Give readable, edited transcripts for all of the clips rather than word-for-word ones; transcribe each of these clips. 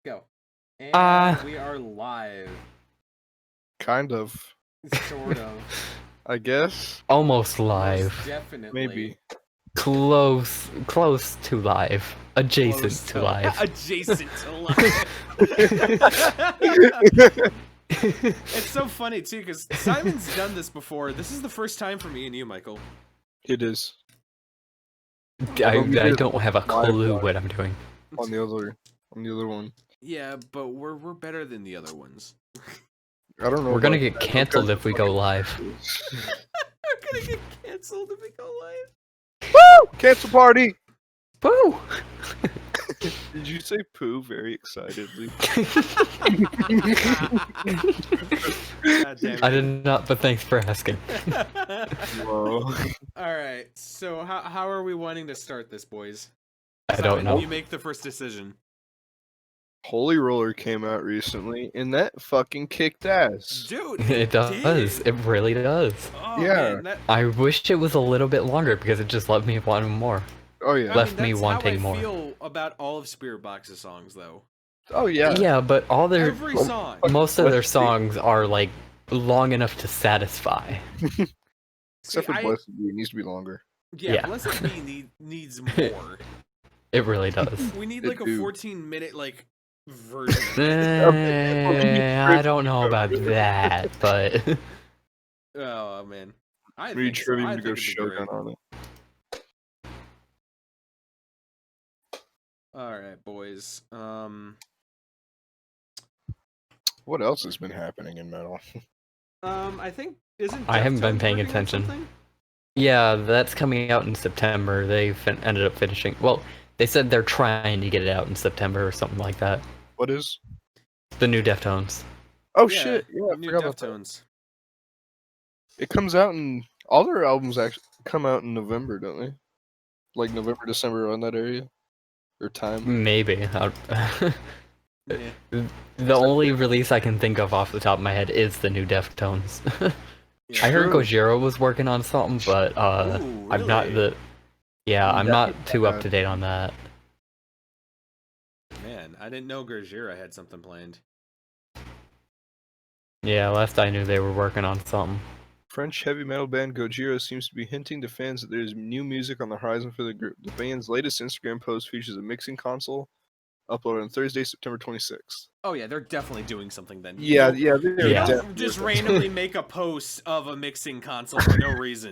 Go. And we are live. Kind of. Sort of. I guess. Almost live. Most definitely. Maybe. Close to live. Adjacent to live. Adjacent to live. It's so funny too, because Simon's done this before. This is the first time for me and you, Michael. It is. I don't have a clue what I'm doing. On the other one. Yeah, but we're better than the other ones. I don't know. We're gonna get canceled if we go live. We're gonna get canceled if we go live. Woo! Cancel party! Woo! Did you say poo very excitedly? God damn it. I did not, but thanks for asking. Whoa. Alright, so how are we wanting to start this, boys? I don't know. You make the first decision. Holy Roller came out recently, and that fucking kicked ass. Dude, It does. did. It really does. Oh, Yeah. Man, I wish it was a little bit longer because it just let me want more. Oh yeah. Left me wanting more. That's how I feel about all of Spirit Box's songs, though. Oh yeah. Yeah, but all their Every song. most of their songs are like long enough to satisfy. Except for Blessed Be, it needs to be longer. Yeah. Blessed Be needs more. It really does. We need It like a do. 14-minute like version. I don't know about that, but Oh man, I We need think so. Trivium I to go think it'd be great. Shogun on it. All right, boys. What else has been happening in metal? I think isn't I haven't been Deftones paying working on attention. something? yeah, that's coming out in September. They ended up finishing. Well, they said they're trying to get it out in September or something like that. What is? The new Deftones. Oh Yeah, shit! Yeah, I new forgot about that. Deftones. It comes out in all their albums actually come out in November, don't they? Like November, December, around that area or time. Maybe. Yeah. The only release I can think of off the top of my head is the new Deftones. Yeah. I heard True. Gojira was working on something, but Ooh, I'm not really? I'm That- not too up to date on that. Man, I didn't know Gojira had something planned. Yeah, last I knew they were working on something. French heavy metal band Gojira seems to be hinting to fans that there's new music on the horizon for the group. The band's latest Instagram post features a mixing console uploaded on Thursday, September 26th. Oh yeah, they're definitely doing something then. Yeah, You don't- they're You Yeah. don't definitely just doing randomly make a post of a mixing console for no reason.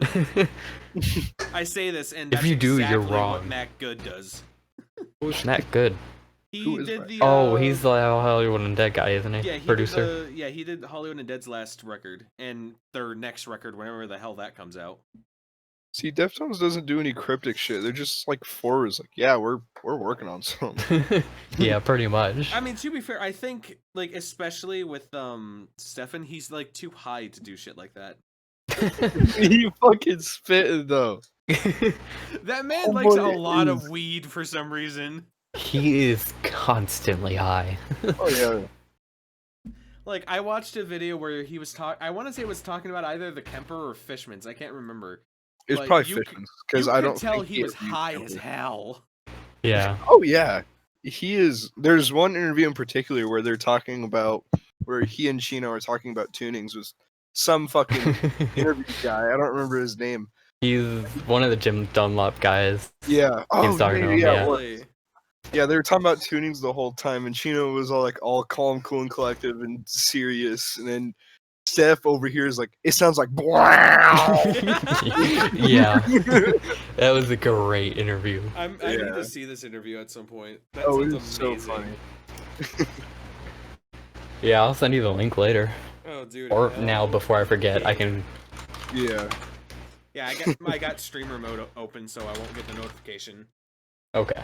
I say this, and If that's you do, you're exactly what wrong. Matt Good does. Not good. He Who is did Matt? the. Oh, he's the Hollywood Undead guy, isn't he? Yeah, Producer. He did Hollywood and Dead's last record and their next record, whenever the hell that comes out. See, Deftones doesn't do any cryptic shit. They're just like forwards. Like, yeah, we're working on something. Yeah, pretty much. I mean, to be fair, I think like especially with Stefan, he's like too high to do shit like that. You fucking spitting though. That man Oh, likes a boy, it lot of is. weed for some reason. He is constantly high. Oh yeah. Like I watched a video where he was I want to say it was talking about either the Kemper or Fishman's. I can't remember. It's Like, probably you Fishman's because You I could don't tell think he was ever used high Kemper. as hell. Yeah. Oh yeah, he is. There's one interview in particular where they're talking about where he and Chino are talking about tunings with some fucking interview guy. I don't remember his name. He's one of the Jim Dunlop guys. Yeah. Oh, talking to maybe, him, yeah. yeah. it was. Really? Yeah, they were talking about tunings the whole time, and Chino was all like all calm, cool, and collective, and serious, and then Steph over here is like, it sounds like wow. Yeah. That was a great interview. I need Yeah. to see this interview at some point. That Oh, sounds it's so amazing. funny. Yeah, I'll send you the link later. Oh, dude. Or now before I forget, I can. Yeah. Yeah, I got streamer mode open, so I won't get the notification. Okay.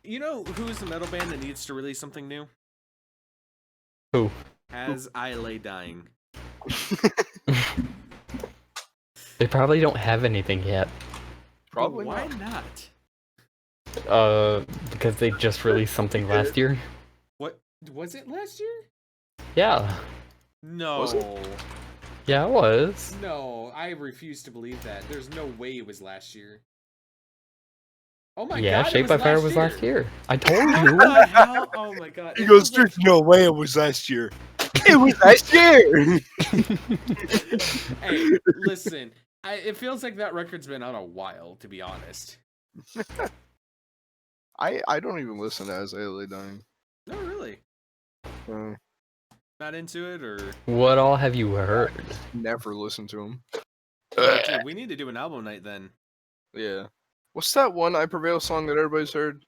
You know who's the metal band that needs to release something new? Who? As I Lay Dying. They probably don't have anything yet. Probably Why not. not? Because they just released something last year. What was it last year? Yeah. No. Was it? Yeah, it was. No, I refuse to believe that. There's no way it was last year. Oh my Yeah, god, Shaped by Fire was last year. I told What you. the hell? Oh my god. He It goes, feels like- "There's no way it was last year." It was last year. Hey, listen. It feels like that record's been out a while, to be honest. I don't even listen to Azalea Dying. No, really. Uh, Not into it, or What all have you heard? never listen to him. dude, we need to do an album night then. Yeah. What's that one I Prevail song that everybody's heard?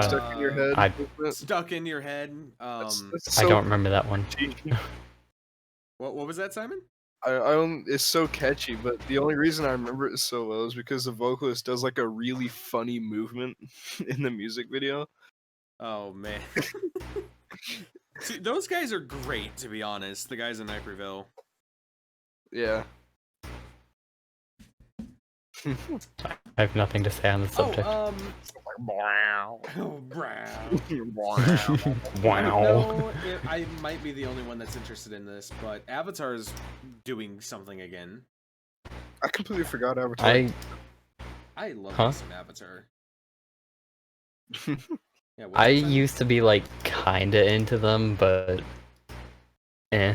Stuck in your head. Stuck in your head. That's I so don't remember that one. catchy. What was that, Simon? I don't. It's so catchy, but the only reason I remember it so well is because the vocalist does like a really funny movement in the music video. Oh man. See, those guys are great, to be honest. The guys in Naperville. Yeah. I have nothing to say on the subject. Oh, Wow. brown. Wow. No, I might be the only one that's interested in this, but Avatar's doing something again. I completely forgot Avatar. I love Huh? me some Avatar. Yeah, what's I that, Simon? used to be like kinda into them, but eh.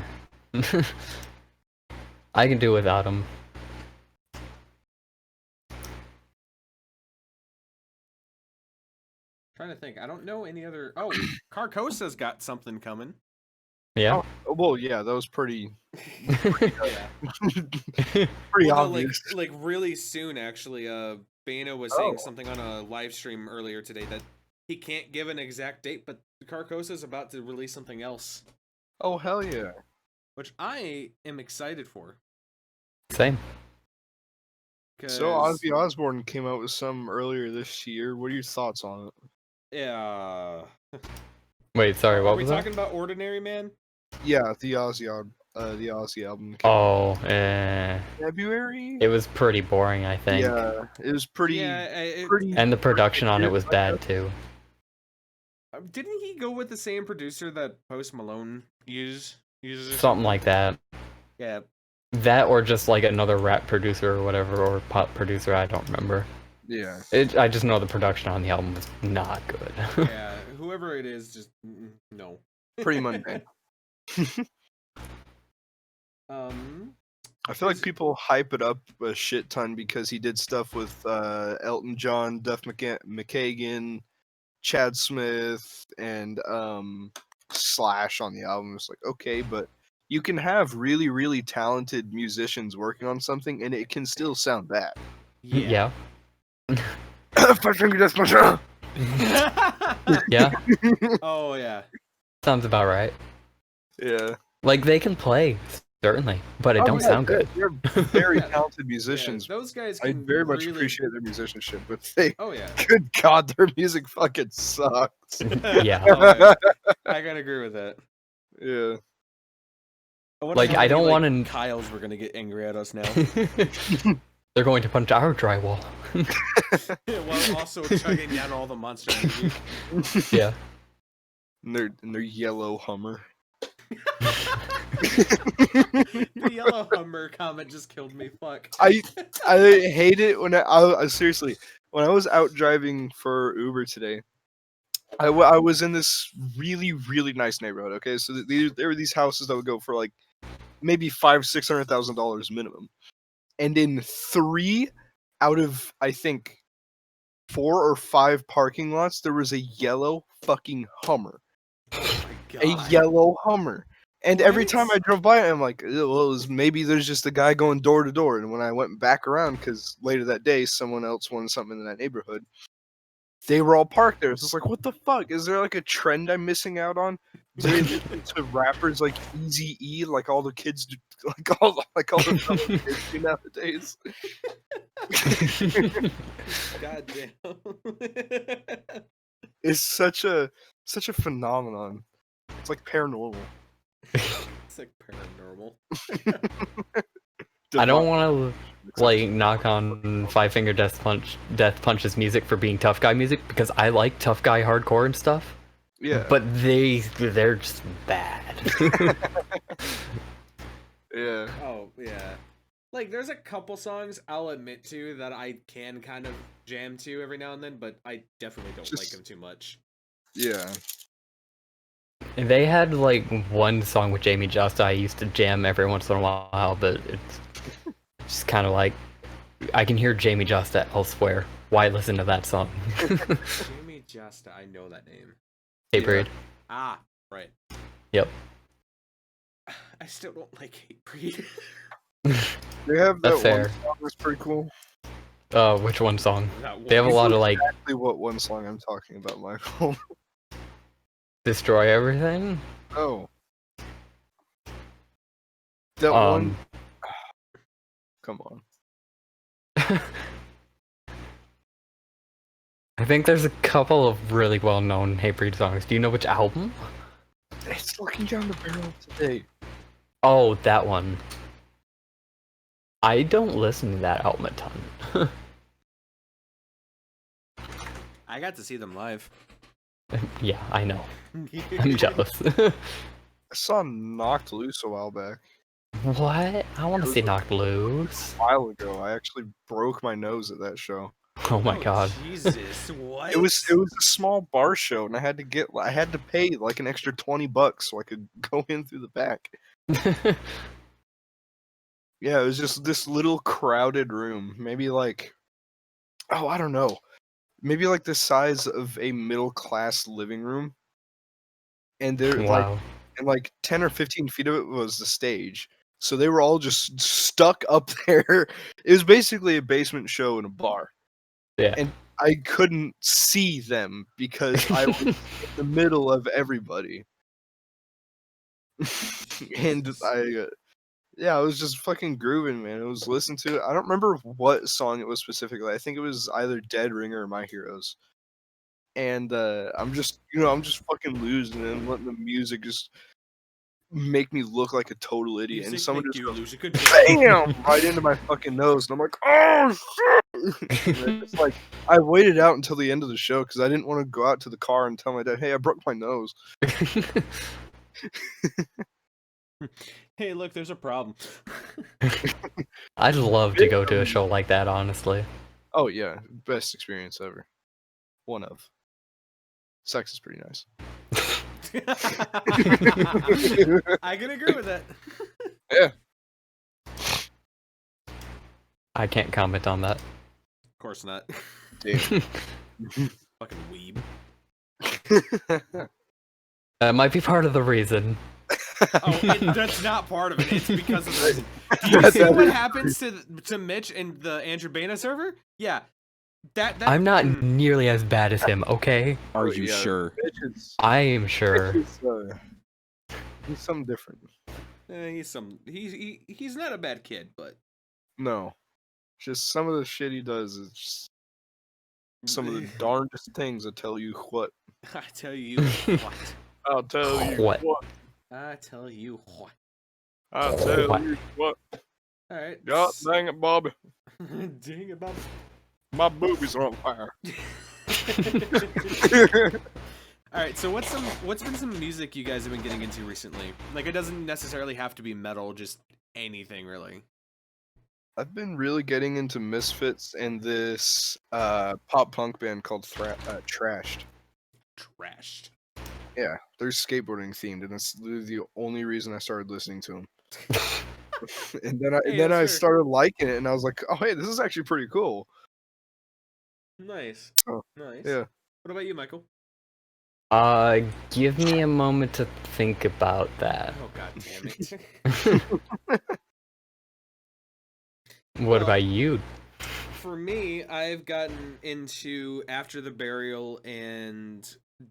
I can do without them. Trying to think. I don't know any other. Oh, Carcosa's got something coming. Yeah. Well, yeah, that was pretty Yeah. pretty Well, no, obvious. like really soon, actually. Bana was saying Oh. something on a live stream earlier today that he can't give an exact date, but Carcosa's about to release something else, Oh hell yeah! which I am excited for. Same. So 'Cause- Ozzy Osbourne came out with some earlier this year. What are your thoughts on it? Yeah. Wait, sorry, Are what we was that? talking about Ordinary Man? Yeah, the Ozzy album. Came Oh, out February. it was pretty boring, I think. Yeah, it was pretty. Yeah. pretty. And the production on it weird, was I bad guess. too. Didn't he go with the same producer that Post Malone uses? Or Something like that. Yeah. That or just like another rap producer or whatever, or pop producer, I don't remember. Yeah. I just know the production on the album was not good. Yeah. Whoever it is, just no. Pretty mundane. I feel like people hype it up a shit ton because he did stuff with Elton John, Duff McKagan, Chad Smith, and Slash on the album. It's like, okay, but you can have really, really talented musicians working on something and it can still sound bad. Yeah. Five Finger Death Punch! Yeah. Oh yeah. Sounds about right. Yeah. Like they can play, certainly, but it Oh, don't yeah, sound good. They're very Yeah. talented Yeah, musicians. those guys I can very much really... appreciate their musicianship, but they, Oh yeah. good God, their music fucking sucks. Yeah. Oh, yeah. I gotta agree with that. Yeah. wonder Like, how I many, don't wanna- Kyles were gonna get angry at us now. They're going to punch our drywall. While also chugging down all the Monster Energy. Yeah. And their yellow Hummer. The yellow Hummer comment just killed me. Fuck. I hate it when I seriously, when I was out driving for Uber today, I was in this really, really nice neighborhood. Okay, so there were these houses that would go for like maybe $500,000-$600,000 minimum, and in 3 out of I think 4 or 5 parking lots there was a yellow fucking Hummer, Oh my a God. yellow Hummer. And every What? time I drove by it, I'm like, well, it was, maybe there's just a guy going door to door. And when I went back around, because later that day, someone else wanted something in that neighborhood, they were all parked there. It's just like, what the fuck? Is there like a trend I'm missing out on? Do they listen to rappers like Eazy-E, like all the kids, do, like all the fellow kids do nowadays? God damn. It's such a phenomenon. It's like paranormal. It's like paranormal. I don't want to like knock on Five Finger Death Punch's music for being tough guy music, because I like tough guy hardcore and stuff. Yeah. But they're just bad. Yeah. Oh yeah. Like, there's a couple songs I'll admit to that I can kind of jam to every now and then, but I definitely don't like them too much. Yeah. They had like one song with Jamie Justa I used to jam every once in a while, but it's just kind of like I can hear Jamie Justa elsewhere. Why listen to that song? Jamie Justa, I know that name. Hey, Breed. Ah, right. Yep. I still don't like Hate Breed. They have That's that fair. one song that's pretty cool. Which one song? That They have a one. lot of like Exactly what one song I'm talking about, Michael. destroy everything. Oh. That one. Come on. I think there's a couple of really well-known Hey Breed songs. Do you know which album? It's looking down the barrel today. Oh, that one. I don't listen to that album a ton. I got to see them live. Yeah, I know. I'm jealous. I saw Knocked Loose a while back. What? I want to see Knocked Loose. A while ago. I actually broke my nose at that show. Oh my god. Jesus, what? It was a small bar show, and I had to pay like an extra $20 so I could go in through the back. Yeah, it was just this little crowded room, maybe like, oh, I don't know, maybe like the size of a middle class living room, and there Wow. like 10 or 15 feet of it was the stage. So they were all just stuck up there. It was basically a basement show in a bar. Yeah. And I couldn't see them because I was in the middle of everybody. And I was just fucking grooving, man. It was listening to it. I don't remember what song it was specifically. I think it was either Dead Ringer or My Heroes. And I'm just fucking losing and letting the music just make me look like a total idiot. And someone just goes, bam, right into my fucking nose. And I'm like, oh, shit! And it's like, I waited out until the end of the show because I didn't want to go out to the car and tell my dad, hey, I broke my nose. Hey, look, there's a problem. I'd love to go to a show like that, honestly. Oh, yeah. Best experience ever. One of. Sex is pretty nice. I can agree with that. Yeah. I can't comment on that. Of course not. Damn. Fucking weeb. That might be part of the reason. Oh, that's not part of it. It's because of the. Do you see what happens to Mitch in the Andrew Bana server? Yeah, that I'm not nearly as bad as him, okay? Are you sure? I am sure. He's something different. He's not a bad kid, but No, just some of the shit he does is just some of the darndest things. I tell you what. I tell you what. I'll tell you What? what. I tell you what. I'll tell What? you what. All right. God dang it, Bobby. Dang it, Bob. My boobies are on fire. All right. So what's been some music you guys have been getting into recently? Like, it doesn't necessarily have to be metal, just anything really. I've been really getting into Misfits and this pop punk band called Trashed. Trashed. Yeah, they're skateboarding themed, and that's literally the only reason I started listening to them. And then I started liking it, and I was like, oh hey, this is actually pretty cool. Nice. Oh, Nice. yeah. What about you, Michael? Give me a moment to think about that. Oh, god damn it. What about you? For me, I've gotten into After the Burial and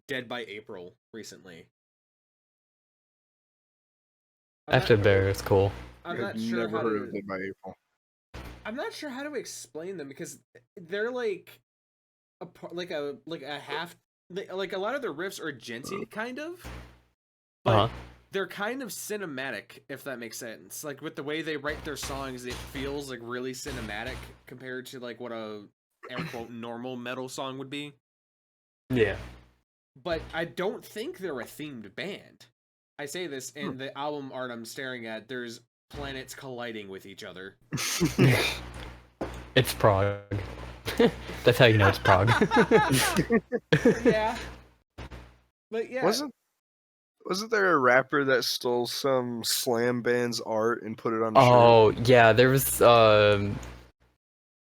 Dead by April recently. After the Burial is cool. I'm I've not sure never how heard to. of it by April. I'm not sure how to explain them because they're like like a half, like a lot of their riffs are djenty kind of, but they're kind of cinematic, if that makes sense. Like with the way they write their songs, it feels like really cinematic compared to like what a air quote normal metal song would be. Yeah. But I don't think they're a themed band. I say this in the album art I'm staring at. There's planets colliding with each other. It's Prague. That's how you know it's Prague. Yeah. But yeah. Wasn't there a rapper that stole some slam band's art and put it on a shirt? Oh yeah, there was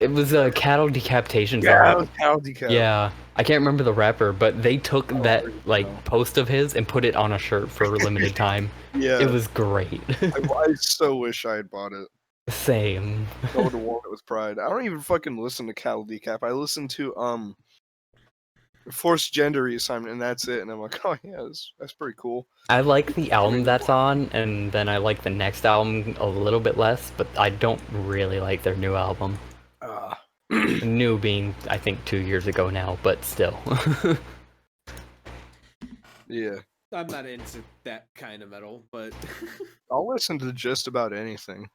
it was a cattle decapitation Yeah, art. it was cattle decal. Yeah, I can't remember the rapper, but they took that like post of his and put it on a shirt for a limited time. Yeah, It was great. I so wish I had bought it. Same. I would have worn it with pride. I don't even fucking listen to cattle decap. I listen to forced gender reassignment, and that's it. And I'm like, oh yeah, that's pretty cool. I like the album that's on, and then I like the next album a little bit less, but I don't really like their new album. New being, I think, 2 years ago now, but still. Yeah. I'm not into that kind of metal, but I'll listen to just about anything.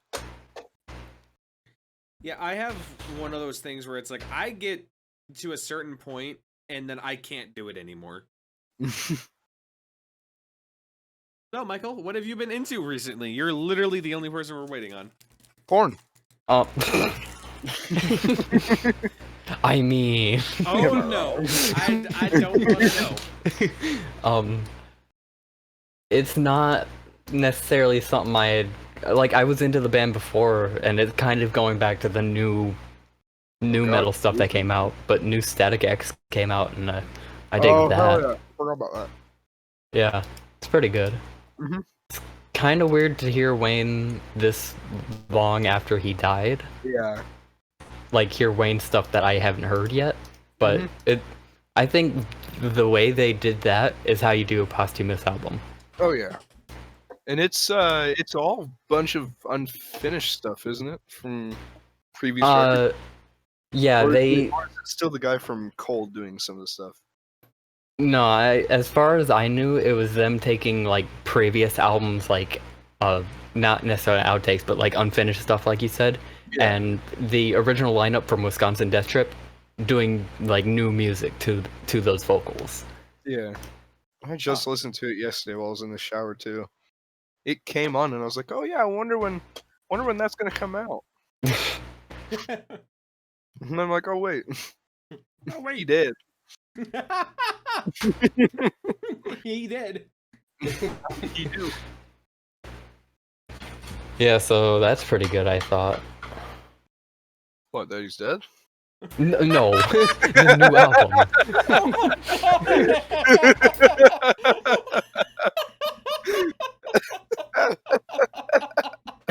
yeah, I have one of those things where it's like I get to a certain point and then I can't do it anymore. So, Michael, what have you been into recently? You're literally the only person we're waiting on. Porn. I mean... Oh no, I don't want to know. It's not necessarily something I had... Like, I was into the band before, and it's kind of going back to the new metal stuff that came out, but new Static X came out, and I dig that. Oh, yeah. Forgot about that. Yeah, it's pretty good. Mm-hmm. It's kind of weird to hear Wayne this long after he died. Yeah. Like, hear Wayne stuff that I haven't heard yet, but I think the way they did that is how you do a posthumous album. Oh yeah. And it's all a bunch of unfinished stuff, isn't it? From previous records? Yeah, or they... is it still the guy from Cold doing some of the stuff? No, as far as I knew, it was them taking, like, previous albums, like, not necessarily outtakes, but, like, unfinished stuff, like you said, and the original lineup from Wisconsin Death Trip doing, like, new music to those vocals. Yeah. I just listened to it yesterday while I was in the shower, too. It came on, and I was like, oh yeah, I wonder when that's gonna come out. And I'm like, oh wait. Oh wait, he did. He did. He do. Yeah, so that's pretty good, I thought. What, that he's dead? No, the new album.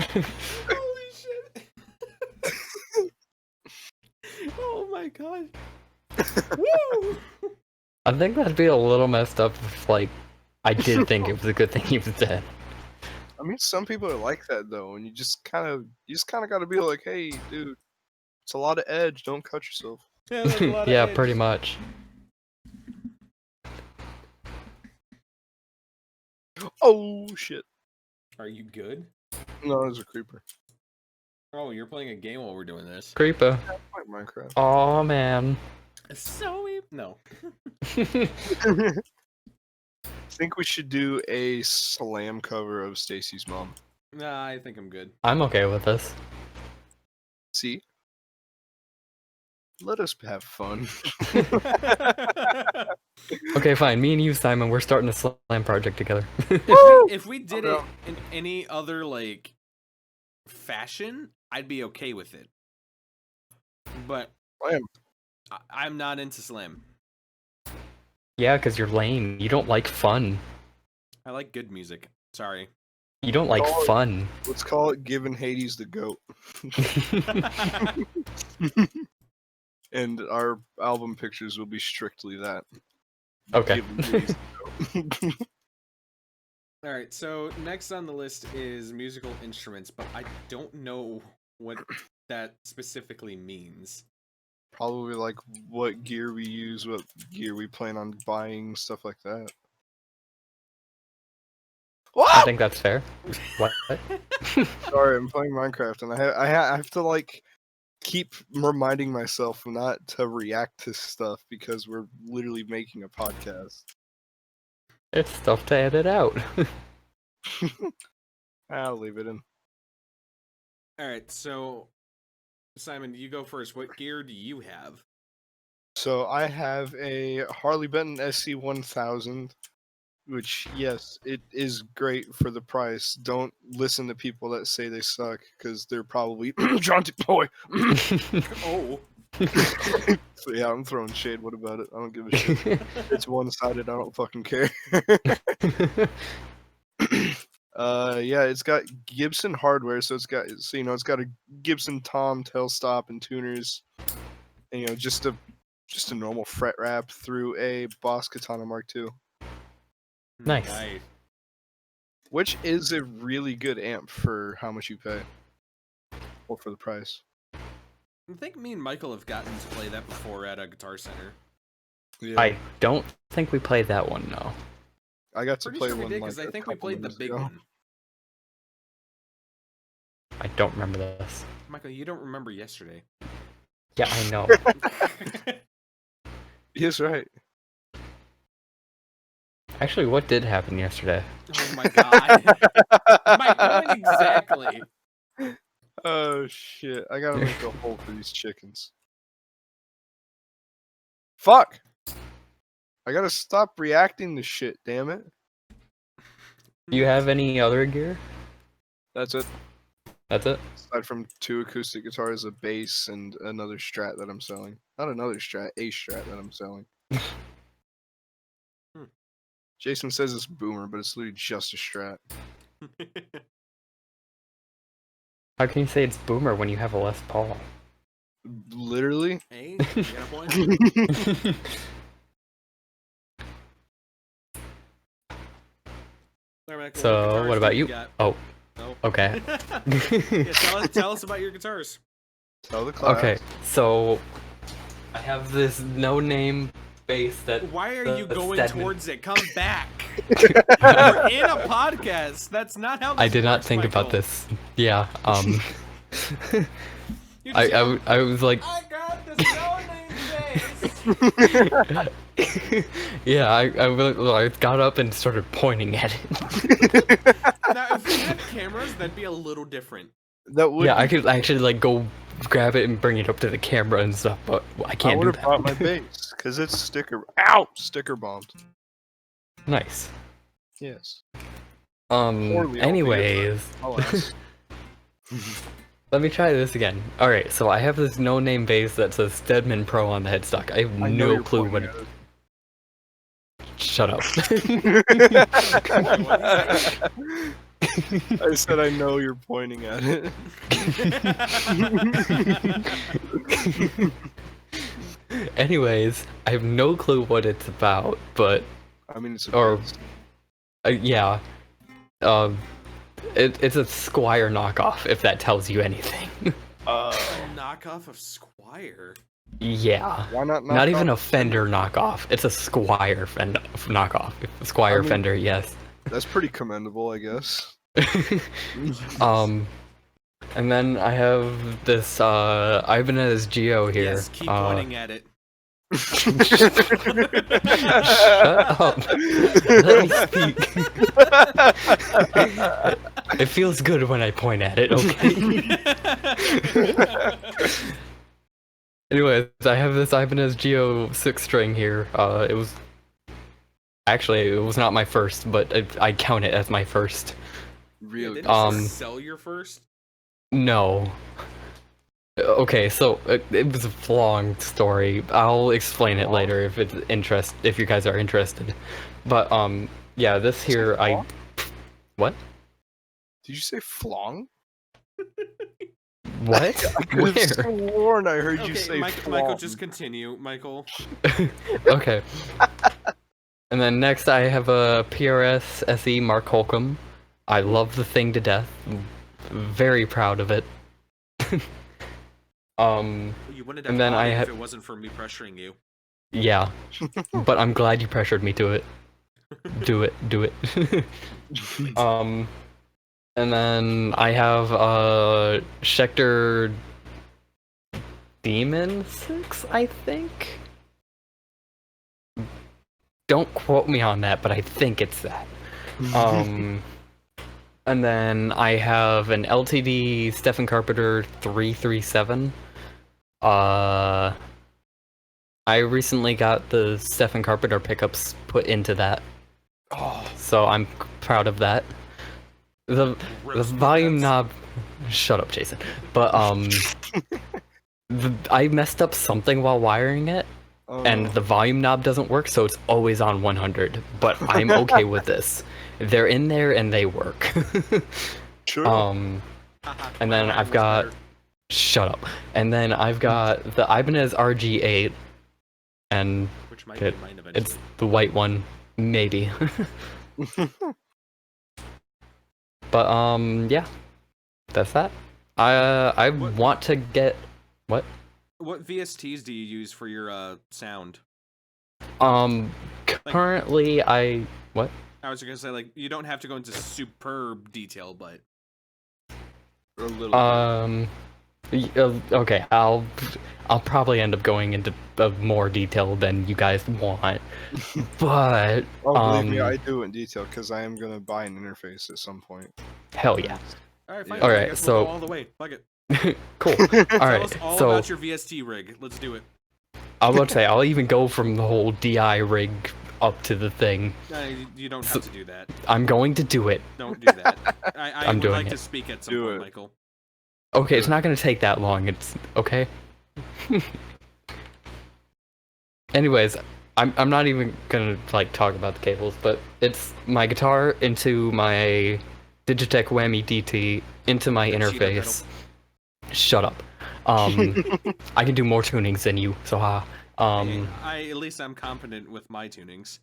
Holy shit. Oh my god. Woo! I think that'd be a little messed up if, like, I did think it was a good thing he was dead. I mean, some people are like that though, and you just kind of gotta be like, hey, dude, it's a lot of edge. Don't cut yourself. Yeah, pretty much. Oh shit. Are you good? No, there's a creeper. Oh, you're playing a game while we're doing this. Creeper. I like Minecraft. Oh man. So no. Think we should do a slam cover of Stacy's Mom. Nah, I think I'm good. I'm okay with this. See? Let us have fun. Okay, fine. Me and you, Simon, we're starting a slam project together. If we did it in any other like fashion, I'd be okay with it. But Slam. I'm not into slam. Yeah, because you're lame. You don't like fun. I like good music. Sorry. You don't like fun. Let's call it Giving Hades the Goat. And our album pictures will be strictly that. Okay. Giving Hades the Goat. Alright, so next on the list is musical instruments, but I don't know what that specifically means. Probably like what gear we use, what gear we plan on buying, stuff like that. I think that's fair. What? Sorry, I'm playing Minecraft, and I have to like keep reminding myself not to react to stuff because we're literally making a podcast. It's stuff to edit out. I'll leave it in. All right, so Simon, you go first. What gear do you have? So I have a Harley Benton SC1000, which, yes, it is great for the price. Don't listen to people that say they suck, because they're probably John Boy. Oh. So yeah, I'm throwing shade. What about it? I don't give a shit. It's one-sided. I don't fucking care. Yeah, it's got Gibson hardware, so it's got it's got a Gibson tom, tailstop, and tuners, and just a normal fret wrap through a Boss Katana Mark II, Nice. which is a really good amp for how much you pay, or for the price. I think me and Michael have gotten to play that before at a Guitar Center. Yeah, I don't think we played that one, no. I got to Pretty play sure we one did because like I a think we couple played the months big ago. one. I don't remember this. Michael, you don't remember yesterday. Yeah, I know. He's right. Actually, what did happen yesterday? Oh my god. My point exactly. Oh shit! I gotta make a hole for these chickens. Fuck! I gotta stop reacting to shit. Damn it! Do you have any other gear? That's it. That's it? Aside from 2 acoustic guitars, a bass, and another Strat that I'm selling. Not another Strat, a Strat that I'm selling. Jason says it's Boomer, but it's literally just a Strat. How can you say it's Boomer when you have a Les Paul? Literally? Hey, you got a point? All right, Michael, So, guitars what about do you? got? Oh, No. okay. Yeah, tell us about your guitars. Tell the class. Okay, so I have this no-name bass that. Why are you going Stedman. towards it? Come back. We're in a podcast. That's not how this I did not works, think Michael. about this. Yeah. You just go, I was like. I got this no-name bass. Yeah, I got up and started pointing at it. Now, if we had cameras, that'd be a little different. That would. Yeah, be I could actually like go grab it and bring it up to the camera and stuff, but I I can't would do have that. brought my bass because it's sticker bombed. Nice. Yes. Poorly, Anyways, Alas. let me try this again. All right, so I have this no-name bass that says Stedman Pro on the headstock. I have I know no you're clue what. pointing Shut up. I said I know you're pointing at it. Anyways, I have no clue what it's about, but I mean, it's a Or- bass. yeah, it's a Squire knockoff. If that tells you anything. A knockoff of Squire. Yeah. Why not? Not even a Fender knockoff. It's a Squire knockoff. Squire Fender, yes. That's pretty commendable, I guess. And then I have this Ibanez Geo here. Yes, keep pointing at it. Shut up. Let me speak. It feels good when I point at it, okay? Anyways, I have this Ibanez Geo 6-string here. It was not my first, but I count it as my first. Really? Didn't you sell your first? No. Okay, so it was a long story. I'll explain it later if you guys are interested. But yeah, this here What? Did you say flong? What? I could have Where? sworn I heard you say Michael, flong. just continue, Michael. Okay. And then next I have a PRS SE Mark Holcomb. I love the thing to death. Very proud of it. You wouldn't have and then bought I it have if it wasn't for me pressuring you. Yeah. But I'm glad you pressured me to it. Do it. And then I have Schecter Demon 6, I think. Don't quote me on that, but I think it's that. And then I have an LTD Stephen Carpenter 337. I recently got the Stephen Carpenter pickups put into that. Oh, So I'm proud of that. The volume knob. Shut up, Jason. But I messed up something while wiring it, and the volume knob doesn't work, so it's always on 100. But I'm okay with this. They're in there and they work. Sure. And then I've got. Shut up. And then I've got the Ibanez RG8, and which might be mine eventually. it's the white one, maybe. But yeah, that's that. I want to get what? What VSTs do you use for your sound? Currently what? I was gonna say, like, you don't have to go into superb detail, but A little. Okay, I'll probably end up going into more detail than you guys want, but believe me, I do in detail because I am gonna buy an interface at some point. Hell yeah! all right, fine. All I right, guess so we'll go all the way. Fuck it. Cool. All right, Tell us all so about your VST rig. Let's do it. I was about to say I'll even go from the whole DI rig up to the thing. You don't have to do that. I'm going to do it. Don't do that. I I'm would doing like it. to speak at some Do point, it. Michael. Okay, it's not going to take that long. It's okay. Anyways, I'm not even gonna like talk about the cables, but it's my guitar into my Digitech Whammy DT into my The cheetah interface. Shut up. I can do more tunings than you, so ha. Hey, at least I'm competent with my tunings.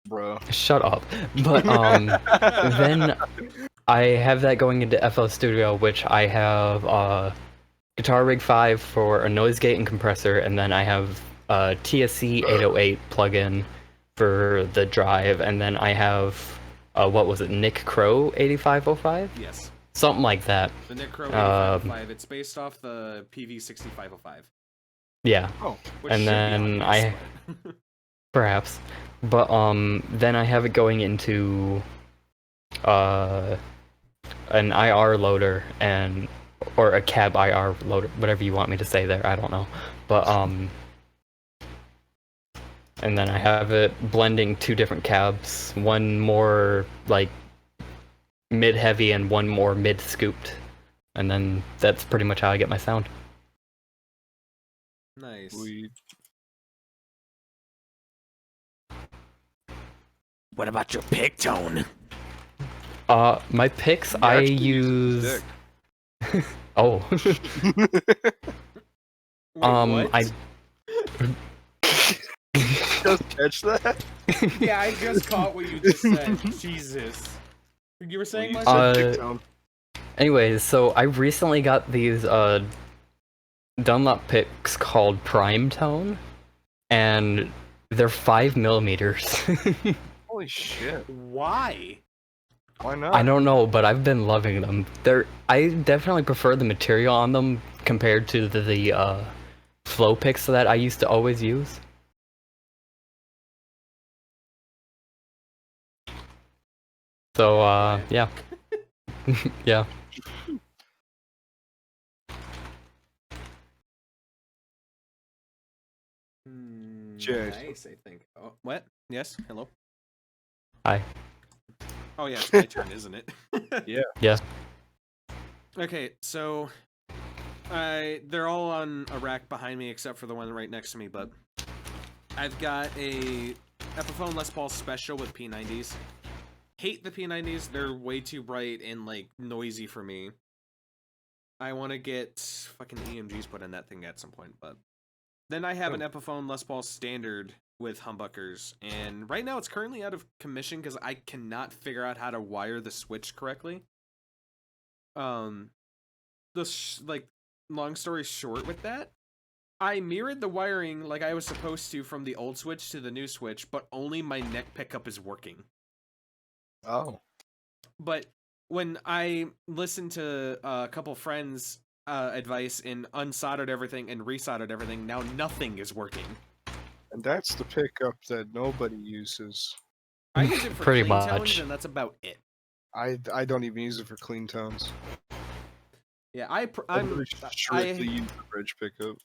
Bro. Shut up. But then I have that going into FL Studio, which I have Guitar Rig 5 for a noise gate and compressor, and then I have TSC 808 plugin for the drive, and then I have what was it, Nick Crow 8505? Yes. Something like that. The Nick Crow 8505. It's based off the PV 6505. Yeah. Oh. And then perhaps. But then I have it going into an IR loader or a cab IR loader, whatever you want me to say there, I don't know. But and then I have it blending two different cabs, one more like mid-heavy and one more mid-scooped. And then that's pretty much how I get my sound. Nice. What about your pick tone? My picks I use. Oh. Wait, what? I Just catch that? Yeah, I just caught what you just said. Jesus. You were saying, Michael? Anyways, so I recently got these Dunlop picks called Prime Tone, and they're 5mm. Holy shit. Why? Why not? I don't know, but I've been loving them. I definitely prefer the material on them compared to the flow picks that I used to always use. So yeah. Yeah. Nice, I think. Oh, what? Yes? Hello? Hi. Oh yeah, it's my turn, isn't it? Yeah. Yeah. Okay, so they're all on a rack behind me except for the one right next to me, but I've got a Epiphone Les Paul Special with P90s. Hate the P90s, they're way too bright and like noisy for me. I want to get fucking EMGs put in that thing at some point, but then I have an Epiphone Les Paul Standard with humbuckers, and right now it's currently out of commission because I cannot figure out how to wire the switch correctly. Long story short with that, I mirrored the wiring like I was supposed to from the old switch to the new switch, but only my neck pickup is working. Oh. But when I listened to a couple friends' advice and unsoldered everything and resoldered everything, now nothing is working. And that's the pickup that nobody uses. I use it for Pretty clean tones, much. and that's about it. I don't even use it for clean tones. Yeah, I strictly use the bridge pickup.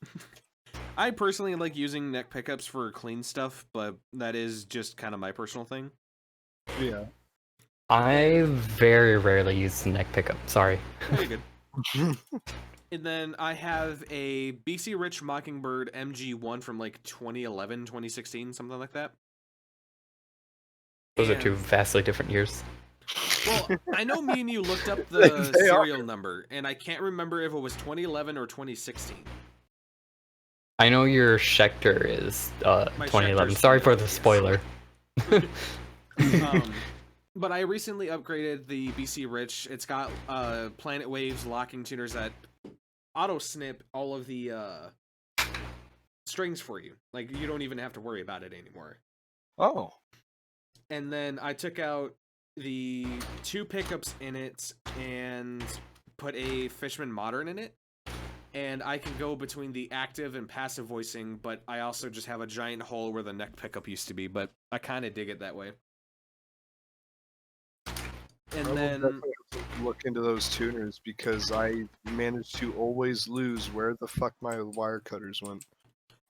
I personally like using neck pickups for clean stuff, but that is just kind of my personal thing. Yeah. I very rarely use the neck pickup. Sorry. Very good. And then I have a BC Rich Mockingbird MG1 from like 2011, 2016, something like that. Those are two vastly different years. Well, I know me and you looked up the serial number, and I can't remember if it was 2011 or 2016. I know your Schecter is 2011. Sorry for the spoiler. But I recently upgraded the BC Rich. It's got Planet Waves locking tuners that auto snip all of the strings for you. Like, you don't even have to worry about it anymore. Oh. And then I took out the 2 pickups in it and put a Fishman Modern in it. And I can go between the active and passive voicing, but I also just have a giant hole where the neck pickup used to be, but I kind of dig it that way. And then look into those tuners because I managed to always lose where the fuck my wire cutters went.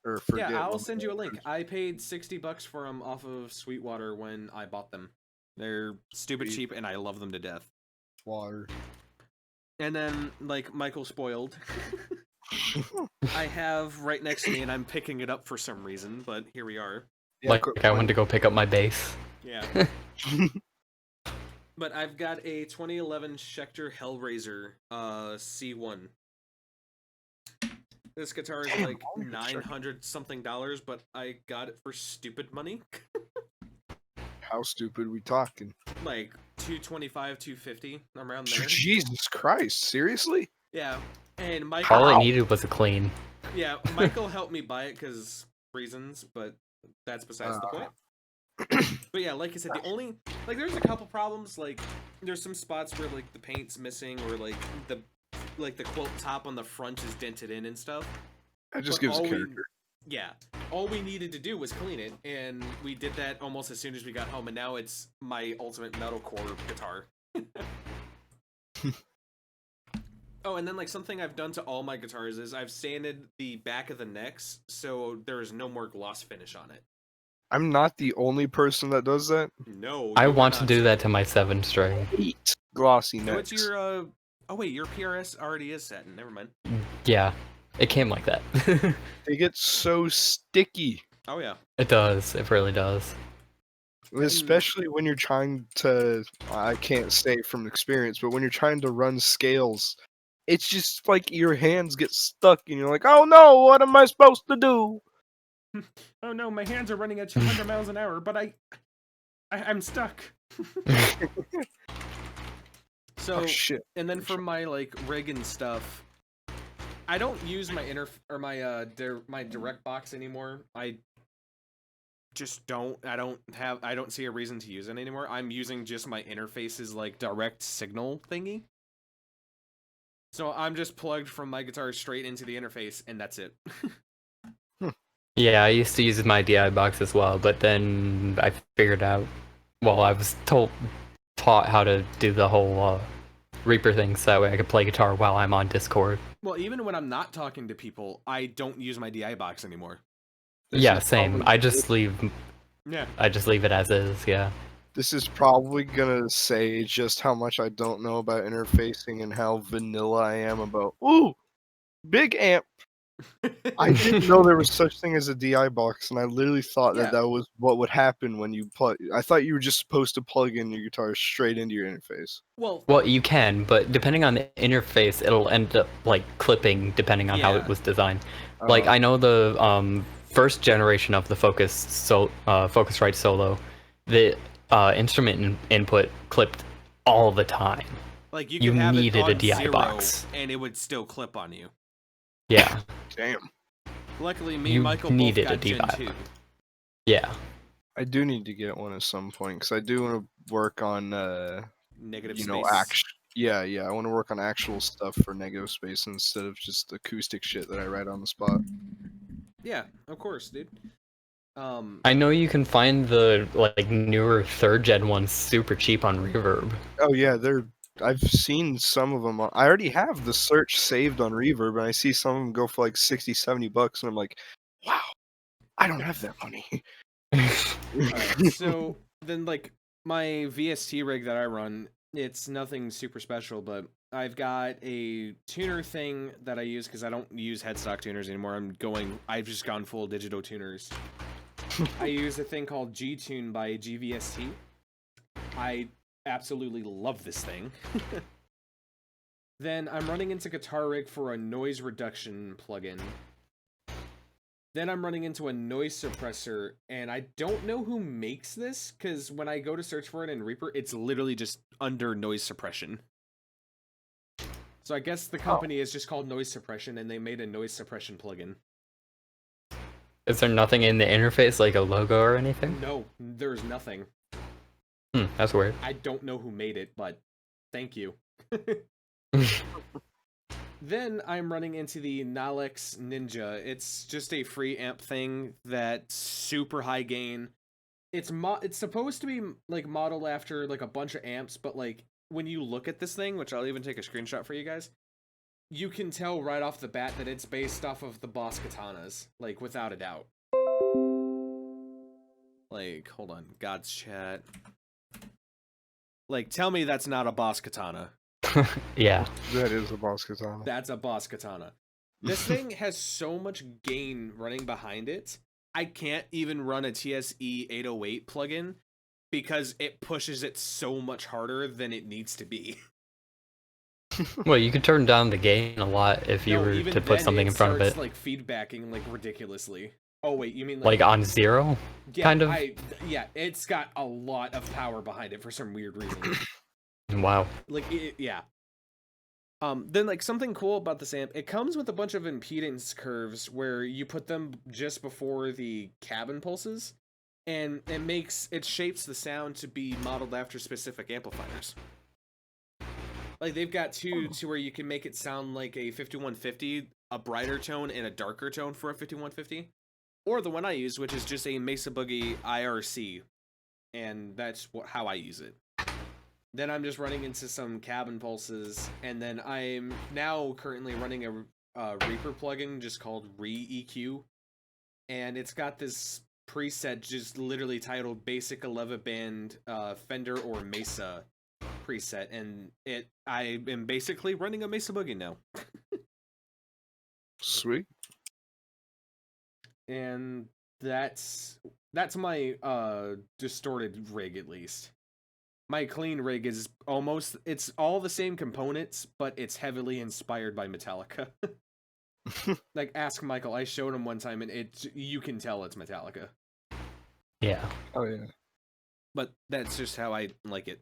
Or forget. Yeah, I'll send you a link. I paid $60 for them off of Sweetwater when I bought them. They're stupid cheap, and I love them to death. Water. And then, like Michael spoiled, I have right next to me, and I'm picking it up for some reason, but here we are. Yeah, like I went to go pick up my bass. Yeah. But I've got a 2011 Schecter Hellraiser C1. This guitar is like $900 something, but I got it for stupid money. How stupid we talking? Like $225, $250 around there. Jesus Christ! Seriously? Yeah, and Michael. All I needed was a clean. Yeah, Michael helped me buy it because reasons, but that's besides the point. But yeah, like I said, the only there's a couple problems. Like there's some spots where like the paint's missing, or like the quilt top on the front is dented in and stuff. That just gives a character. Yeah, all we needed to do was clean it, and we did that almost as soon as we got home. And now it's my ultimate metalcore guitar. Oh, and then like something I've done to all my guitars is I've sanded the back of the necks so there is no more gloss finish on it. I'm not the only person that does that. No, I want to do that to my 7-string. Glossy necks. What's your Oh wait, your PRS already is satin. Never mind. Yeah, it came like that. They get so sticky. Oh yeah. It does. It really does. Especially when you're trying to, I can't say from experience, but when you're trying to run scales, it's just like your hands get stuck and you're like, oh no, what am I supposed to do? Oh no, my hands are running at 200 miles an hour, but I'm stuck. So, and then for my like rig and stuff, I don't use my my direct box anymore. I just don't. I don't see a reason to use it anymore. I'm using just my interface's like direct signal thingy. So I'm just plugged from my guitar straight into the interface, and that's it. Yeah, I used to use my DI box as well, but then I figured out, well, I was taught how to do the whole Reaper thing, so that way I could play guitar while I'm on Discord. Well, even when I'm not talking to people, I don't use my DI box anymore. Yeah, same. I just leave. Yeah. I just leave it as is. Yeah. This is probably gonna say just how much I don't know about interfacing and how vanilla I am about. Ooh, big amp. I didn't know there was such thing as a DI box, and I literally thought that was what would happen when you plug. I thought you were just supposed to plug in your guitar straight into your interface. Well, you can, but depending on the interface, it'll end up like clipping depending on how it was designed. Like I know the first generation of the Focusrite Solo, the instrument input clipped all the time. Like you have needed it on a DI 0, box, and it would still clip on you. Yeah. Damn. Luckily, me and Michael both got Gen 2. Yeah. I do need to get one at some point because I do want to work on negative space. I want to work on actual stuff for negative space instead of just acoustic shit that I write on the spot. Yeah, of course, dude. I know you can find the like newer 3rd gen ones super cheap on Reverb. Oh yeah, I've seen some of them. I already have the search saved on Reverb, and I see some of them go for like 60, $70, and I'm like, wow, I don't have that money. Alright, so then like my VST rig that I run, it's nothing super special, but I've got a tuner thing that I use because I don't use headstock tuners anymore. I've just gone full digital tuners. I use a thing called G-Tune by GVST. I absolutely love this thing. Then I'm running into Guitar Rig for a noise reduction plugin. Then I'm running into a noise suppressor, and I don't know who makes this, because when I go to search for it in Reaper, it's literally just under noise suppression. So I guess the company is just called Noise Suppression, and they made a noise suppression plugin. Is there nothing in the interface, like a logo or anything? No, there's nothing. That's weird. I don't know who made it, but thank you. Then I'm running into the Nalex Ninja. It's just a free amp thing that's super high gain. It's supposed to be like modeled after like a bunch of amps, but like when you look at this thing, which I'll even take a screenshot for you guys, you can tell right off the bat that it's based off of the Boss Katanas, like without a doubt. Like, hold on, God's chat. Like, tell me that's not a Boss Katana. Yeah. That is a Boss Katana. That's a Boss Katana. This thing has so much gain running behind it. I can't even run a TSE 808 plugin because it pushes it so much harder than it needs to be. Well, you could turn down the gain a lot if you were to put something in front of it. Like feedbacking like ridiculously. Oh wait, you mean like on 0? Yeah, kind of? Yeah, it's got a lot of power behind it for some weird reason. Wow. Like yeah. Then like something cool about this amp, it comes with a bunch of impedance curves where you put them just before the cabin pulses, and it shapes the sound to be modeled after specific amplifiers. Like they've got two to where you can make it sound like a 5150, a brighter tone and a darker tone for a 5150, or the one I use, which is just a Mesa Boogie IRC, and that's how I use it. Then I'm just running into some cabin pulses, and then I'm now currently running a Reaper plugin just called Re-EQ, and it's got this preset just literally titled Basic 11-Band Fender or Mesa preset, and I am basically running a Mesa Boogie now. Sweet. And that's my distorted rig, at least. My clean rig is it's all the same components, but it's heavily inspired by Metallica. Like, ask Michael. I showed him one time, and you can tell it's Metallica. Yeah. Oh yeah. But that's just how I like it.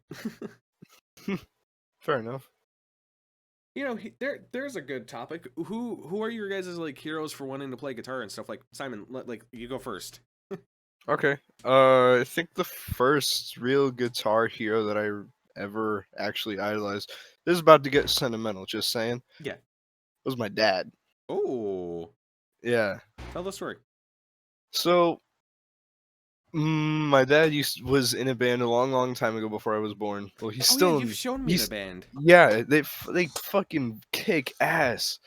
Fair enough. You know, there's a good topic. Who are your guys' like heroes for wanting to play guitar and stuff? Like, Simon, like you go first. Okay. I think the first real guitar hero that I ever actually idolized. This is about to get sentimental. Just saying. Yeah. Was my dad. Oh. Yeah. Tell the story. So, my dad was in a band a long time ago before I was born. Well, he's still. Yeah, you've shown me the band. Yeah, they fucking kick ass,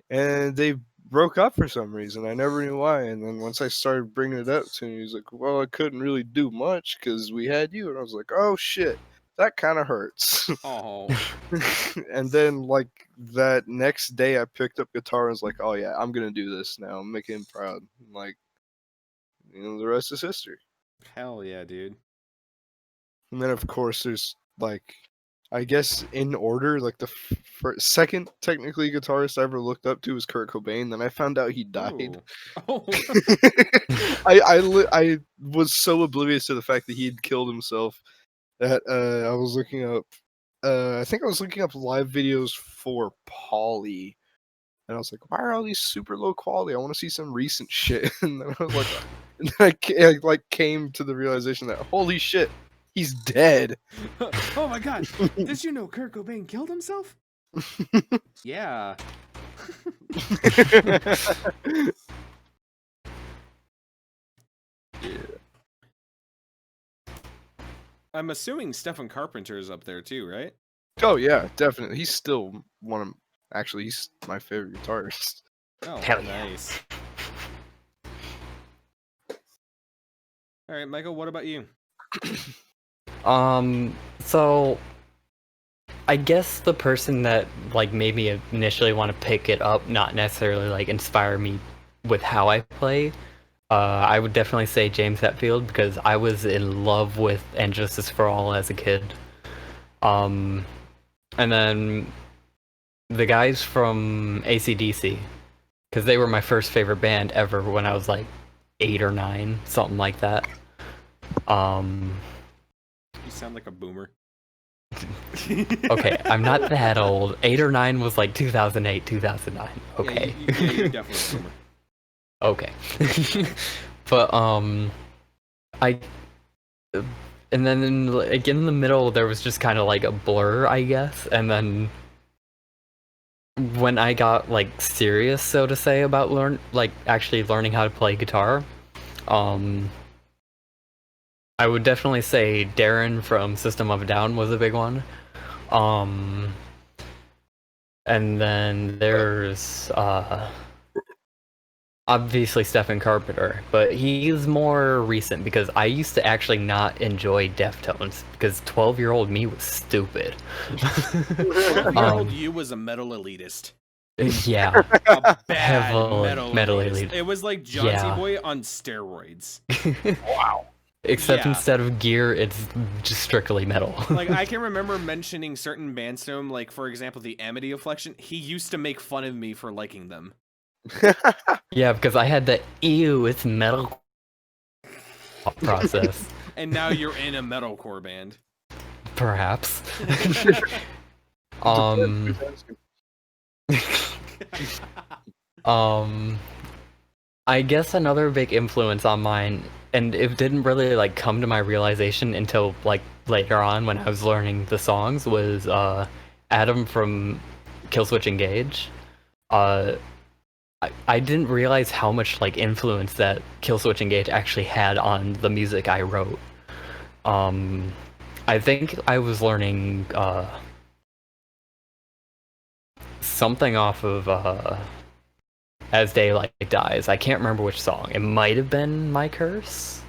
and they broke up for some reason. I never knew why. And then once I started bringing it up to him, he's like, "Well, I couldn't really do much because we had you." And I was like, "Oh shit, that kind of hurts." Oh. And then like that next day, I picked up guitar and was like, "Oh yeah, I'm gonna do this now. I'm making him proud." Like, the rest is history. Hell yeah, dude. And then of course there's like, I guess in order, like the second technically guitarist I ever looked up to was Kurt Cobain. Then I found out he died. Oh. I was so oblivious to the fact that he had killed himself that I was looking up. I think I was looking up live videos for Polly, and I was like, "Why are all these super low quality? I want to see some recent shit." And then I was like, and then I like came to the realization that holy shit, he's dead. Oh my god. Did you know Kurt Cobain killed himself? Yeah. Yeah. I'm assuming Stephen Carpenter is up there too, right? Oh yeah, definitely. He's still one of. Actually, he's my favorite guitarist. Oh, Hell yeah. nice. All right, Michael. What about you? So I guess the person that like made me initially want to pick it up, not necessarily like inspire me with how I play. I would definitely say James Hetfield because I was in love with And Justice for All as a kid. And then the guys from AC/DC, because they were my first favorite band ever when I was like 8 or 9, something like that. You sound like a boomer. Okay, I'm not that old. 8 or 9 was like 2008, 2009. Okay. Yeah, you're definitely a boomer. Okay. But I and then like in the middle there was just kind of like a blur, I guess, and then when I got like serious, so to say, about actually learning how to play guitar, I would definitely say Darren from System of a Down was a big one. And then there's obviously Stephen Carpenter, but he's more recent because I used to actually not enjoy Deftones because 12-year-old me was stupid. 12-year-old you was a metal elitist. Yeah. A bad Heavily metal elitist. elitist. It was like John Yeah. Boy on steroids. Wow. Except Yeah. instead of gear, it's just strictly metal. Like, I can remember mentioning certain bands to him, like, for example, the Amity Affliction. He used to make fun of me for liking them. Yeah, because I had that ew, it's metal process. And now you're in a metalcore band. Perhaps. I guess another big influence on mine, and it didn't really like come to my realization until like later on when I was learning the songs, was Adam from Killswitch Engage. I didn't realize how much like influence that Killswitch Engage actually had on the music I wrote. I think I was learning something off of As Daylight Dies. I can't remember which song. It might have been My Curse.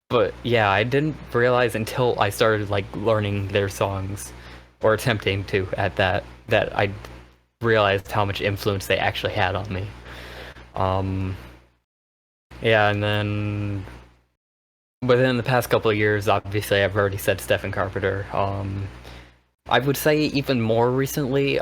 But yeah, I didn't realize until I started like learning their songs, or attempting to at that I realized how much influence they actually had on me. Yeah, and then within the past couple of years, obviously I've already said Stephen Carpenter. I would say even more recently,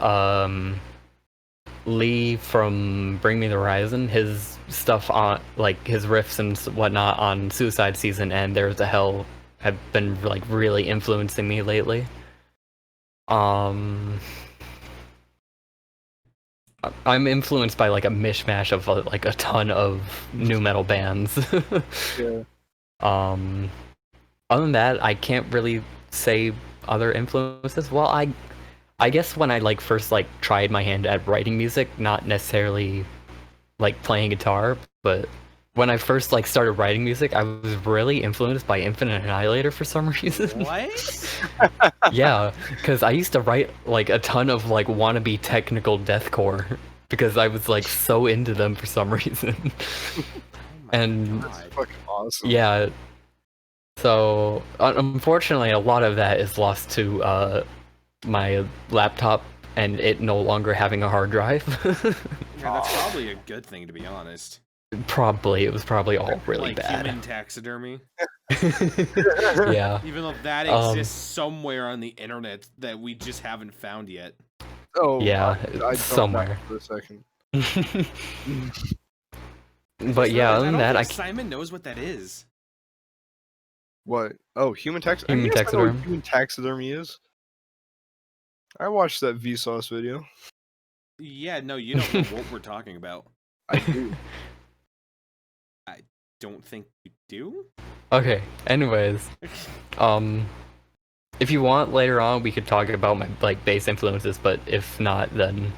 Lee from Bring Me the Horizon, his stuff on like his riffs and whatnot on Suicide Season and There's a Hell have been like really influencing me lately. I'm influenced by like a mishmash of like a ton of new metal bands. Yeah. Other than that, I can't really say other influences. Well, I guess when I like first like tried my hand at writing music, not necessarily like playing guitar, but when I first like started writing music, I was really influenced by Infinite Annihilator for some reason. What? Yeah, because I used to write like a ton of like wannabe technical deathcore because I was like so into them for some reason. And God. Fucking awesome. yeah, so unfortunately a lot of that is lost to my laptop and it no longer having a hard drive. Yeah, that's probably a good thing, to be honest. Probably, it was probably all really like bad. Human taxidermy. Yeah. Even though that exists somewhere on the internet that we just haven't found yet. Oh Yeah, I don't somewhere. know for a second. But yeah, other than I that, don't I think Simon knows what that is. What? Oh, human taxidermy. Human I know what taxidermy? human taxidermy is. I watched that Vsauce video. Yeah, no, you don't know what we're talking about. I do. I don't think you do. Okay, anyways, if you want later on we could talk about my like bass influences, but if not, then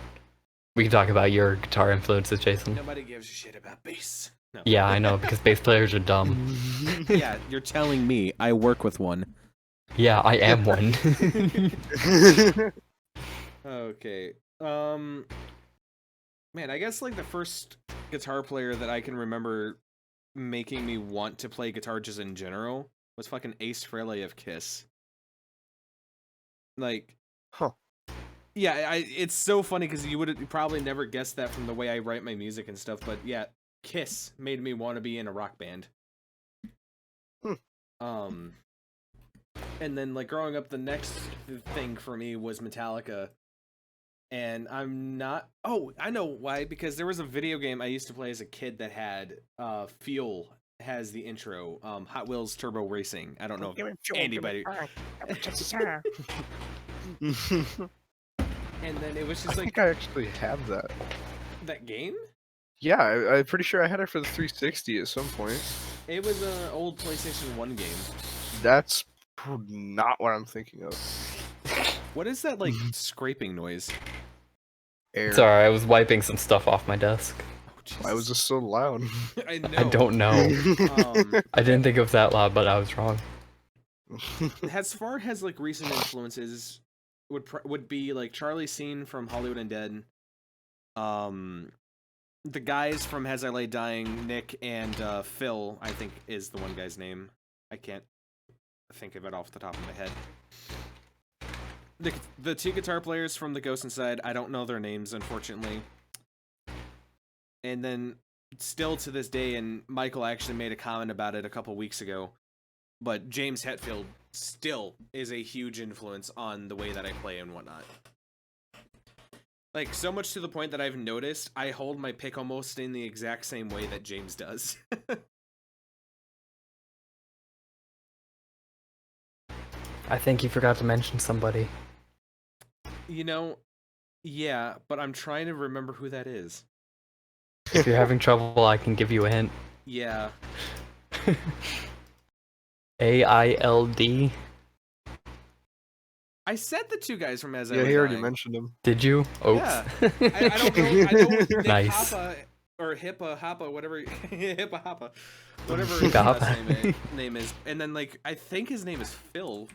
we can talk about your guitar influences, Jason. Nobody gives a shit about bass. No. Yeah, I know, because bass players are dumb. Yeah, you're telling me. I work with one. Yeah, I am one. Okay. Man, I guess like the first guitar player that I can remember making me want to play guitar just in general was fucking Ace Frehley of Kiss. Like, Huh. yeah, it's so funny because you would probably never guess that from the way I write my music and stuff, but yeah, Kiss made me want to be in a rock band. Hmm. And then like growing up, the next thing for me was Metallica. And I'm not. Oh, I know why. Because there was a video game I used to play as a kid that had Fuel has the intro. Hot Wheels Turbo Racing. I don't know if anybody. And then it was just I like think I actually have that. that game. Yeah, I'm pretty sure I had it for the 360 at some point. It was an old PlayStation 1 game. That's not what I'm thinking of. What is that like scraping noise? Air. Sorry, I was wiping some stuff off my desk. Oh, Jesus. Why was this so loud? I know. I don't know. I didn't think it was that loud, but I was wrong. As far as like recent influences would be like Charlie Sheen from Hollywood Undead. The guys from As I Lay Dying, Nick and Phil, I think is the one guy's name. I can't think of it off the top of my head. The two guitar players from The Ghost Inside, I don't know their names, unfortunately. And then, still to this day, and Michael actually made a comment about it a couple weeks ago, but James Hetfield still is a huge influence on the way that I play and whatnot. Like, so much to the point that I've noticed I hold my pick almost in the exact same way that James does. I think you forgot to mention somebody. You know, yeah, but I'm trying to remember who that is. If you're having trouble, I can give you a hint. Yeah. AILD. I said the two guys from As I Yeah, Lay he already Dying. mentioned him. Did you? Oops. Yeah. I don't know. I know Nick Nice. Hoppa or Hippa Hoppa, whatever. Hippa Hoppa, whatever his Hippa last Hoppa. name is. And then like I think his name is Phil.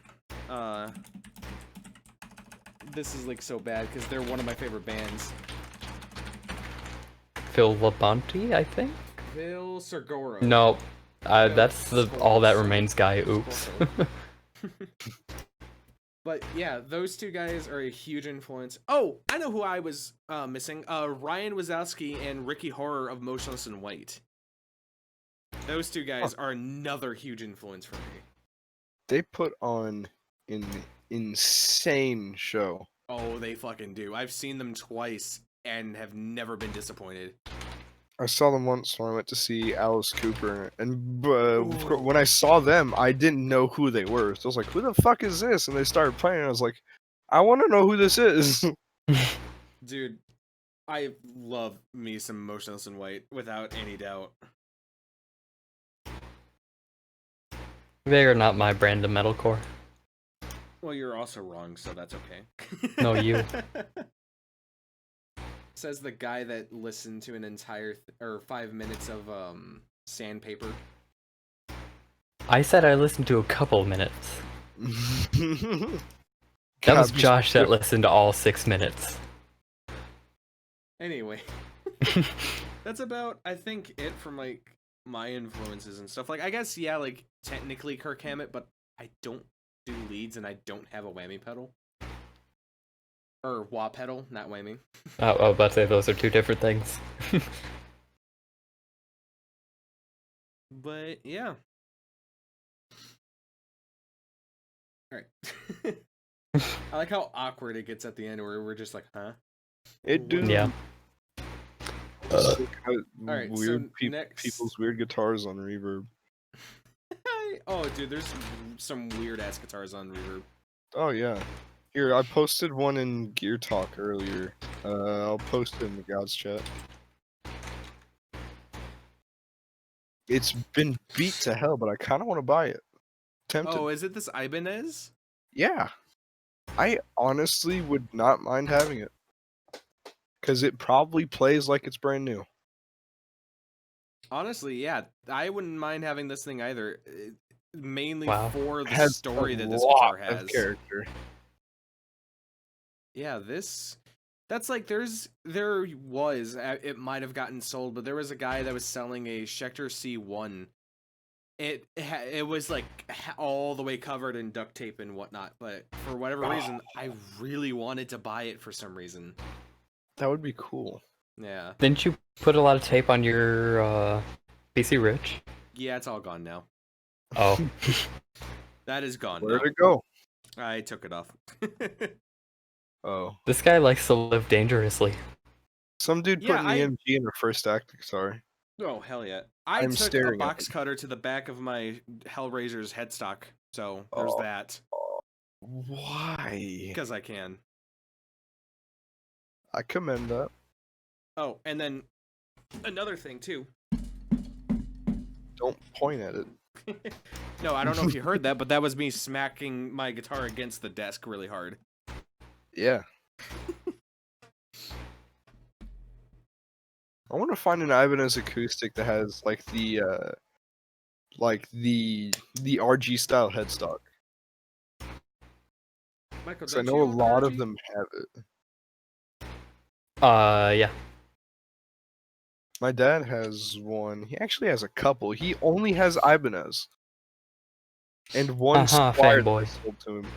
This is like so bad because they're one of my favorite bands. Phil Labonte, I think? Phil Segura. No. No, That's the All That Remains guy. Oops. But yeah, those two guys are a huge influence. Oh, I know who I was missing. Ryan Wazowski and Ricky Horror of Motionless in White. Those two guys are another huge influence for me. They put on an insane show. Oh, they fucking do. I've seen them twice and have never been disappointed. I saw them once when I went to see Alice Cooper, and when I saw them, I didn't know who they were. So I was like, "Who the fuck is this?" And they started playing, and I was like, "I want to know who this is." Dude, I love me some Motionless in White, without any doubt. They are not my brand of metalcore. Well, you're also wrong, so that's okay. No, you. Says the guy that listened to an entire or 5 minutes of Sandpaper. I said I listened to a couple minutes. That God, was Josh that listened to all 6 minutes. Anyway, that's about I think it from like my influences and stuff. Like I guess yeah, like technically Kirk Hammett, but I don't do leads and I don't have a whammy pedal. Or wah pedal, not whammy. I was about to say those are two different things. But yeah. Alright. I like how awkward it gets at the end where we're just like, huh? It do. Yeah. Alright, Weird so next... people's weird guitars on reverb. Oh, dude, there's some weird ass guitars on reverb. Oh yeah. Here, I posted one in Gear Talk earlier. I'll post it in the God's chat. It's been beat to hell, but I kind of want to buy it. Tempted. Oh, is it this Ibanez? Yeah. I honestly would not mind having it. Because it probably plays like it's brand new. Honestly, yeah, I wouldn't mind having this thing either. Mainly Wow. for the Has story a that this lot guitar of has. character. Yeah, that's like it might have gotten sold, but there was a guy that was selling a Schecter C1. It was like all the way covered in duct tape and whatnot, but for whatever reason, I really wanted to buy it for some reason. That would be cool. Yeah. Didn't you put a lot of tape on your PC, Rich? Yeah, it's all gone now. Oh. That is gone Where'd now. it go? I took it off. Oh. This guy likes to live dangerously. Some dude Yeah, put an EMG in the first act. Sorry. Oh, hell yeah. I I'm took a staring at box them. cutter to the back of my Hellraiser's headstock, so there's Oh. that. Why? Because I can. I commend that. Oh, and then another thing, too. Don't point at it. No, I don't know if you heard that, but that was me smacking my guitar against the desk really hard. Yeah. I want to find an Ibanez acoustic that has like the RG style headstock. Michael, Because I don't know you a own lot of RG? them have it. Yeah. My dad has one. He actually has a couple. He only has Ibanez. And one Squire that fanboy. was sold to him.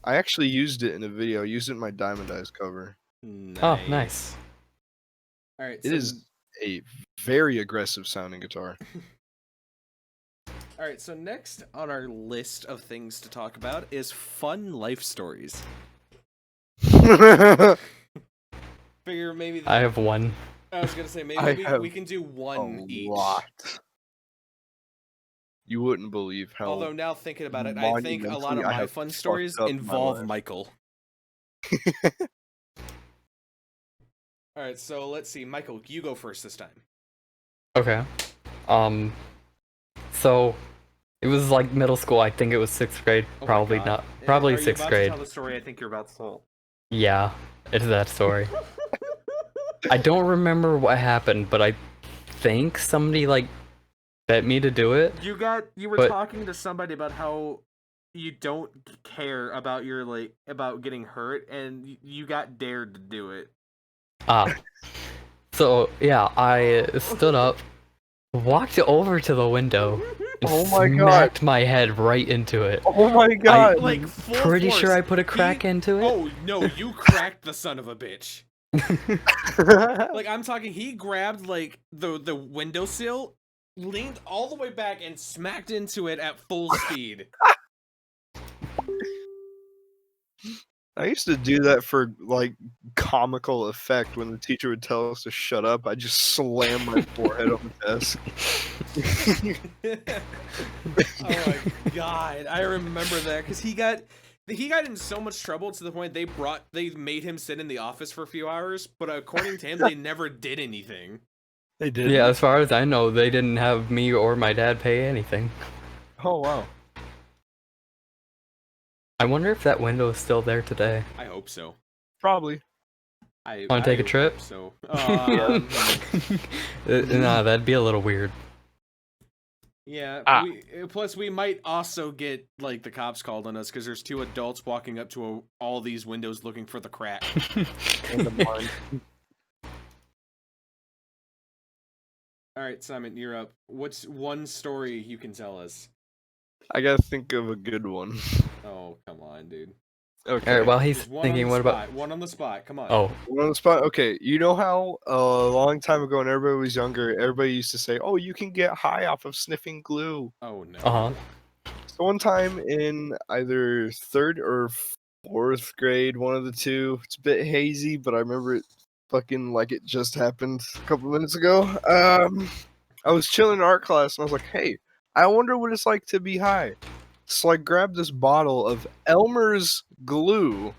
I actually used it in a video. I used it in my Diamond Eyes cover. Nice. Oh, nice. All right, It is a very aggressive sounding guitar. All right, so next on our list of things to talk about is fun life stories. Figure maybe I have one. I was gonna say I maybe have we can do one a each. lot. You wouldn't believe how. Although now thinking about it, I think a lot of monumentally I my have fun fucked stories up my involve life. Michael. All right, so let's see, Michael, you go first this time. Okay. So it was like middle school. I think it was 6th grade. Oh my Probably God. not. Probably Are you 6th about grade. To tell the story I think you're about to tell. Yeah, it's that story. I don't remember what happened, but I think somebody like bet me to do it. You were But- talking to somebody about how you don't care about about getting hurt, and you got dared to do it. So yeah, I stood up, walked over to the window, and Oh my God. smacked my head right into it. Oh my god! Like full Pretty force. sure I put a crack into it. Oh no, you cracked the son of a bitch. Like I'm talking, he grabbed like the windowsill, leaned all the way back, and smacked into it at full speed. I used to do that for like comical effect when the teacher would tell us to shut up. I just slam my forehead on the desk. Oh my god, I remember that because he got in so much trouble to the point they made him sit in the office for a few hours, but according to him, they never did anything. They did. Yeah, as far as I know, they didn't have me or my dad pay anything. Oh wow. I wonder if that window is still there today. I hope so. Probably. Want to take a trip? So, Nah, that'd be a little weird. yeah. Plus, we might also get like the cops called on us because there's two adults walking up to all these windows looking for the crack. In the barn. All right, Simon, you're up. What's one story you can tell us? I gotta think of a good one. Oh, come on, dude. Okay. Alright, while he's Just one thinking, on what the about... spot. One on the spot. Come on. Oh, One on the spot. Okay, you know how a long time ago when everybody was younger, everybody used to say, "Oh, you can get high off of sniffing glue." Oh no. uh-huh. So one time in either 3rd or 4th grade, one of the two. It's a bit hazy, but I remember it fucking like it just happened a couple minutes ago. I was chilling in art class and I was like, "Hey, I wonder what it's like to be high." So I grabbed this bottle of Elmer's glue.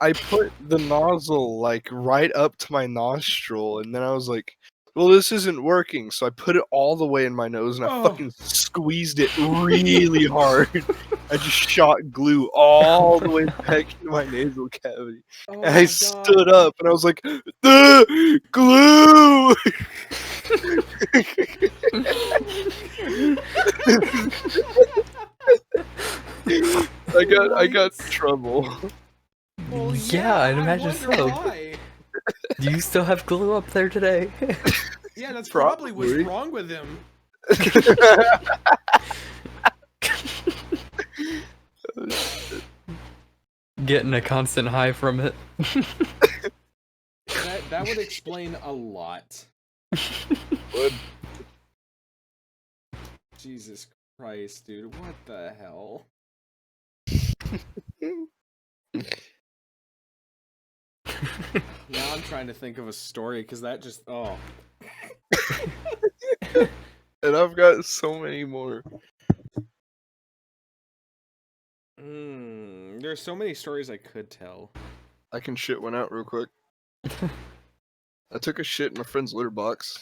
I put the nozzle like right up to my nostril, and then I was like, "Well, this isn't working." So I put it all the way in my nose, and I Oh. fucking squeezed it really hard. I just shot glue all the way back into my nasal cavity. Oh And my I God. stood up and I was like, the glue! I got in trouble. Well, Yeah, I'd imagine I wonder so. why. Do you still have glue up there today? Yeah, that's probably what's Probably. wrong with him. Getting a constant high from it. That would explain a lot. Would. Jesus Christ, dude. What the hell? Now I'm trying to think of a story because that just And I've got so many more. There's so many stories I could tell. I can shit one out real quick. I took a shit in my friend's litter box.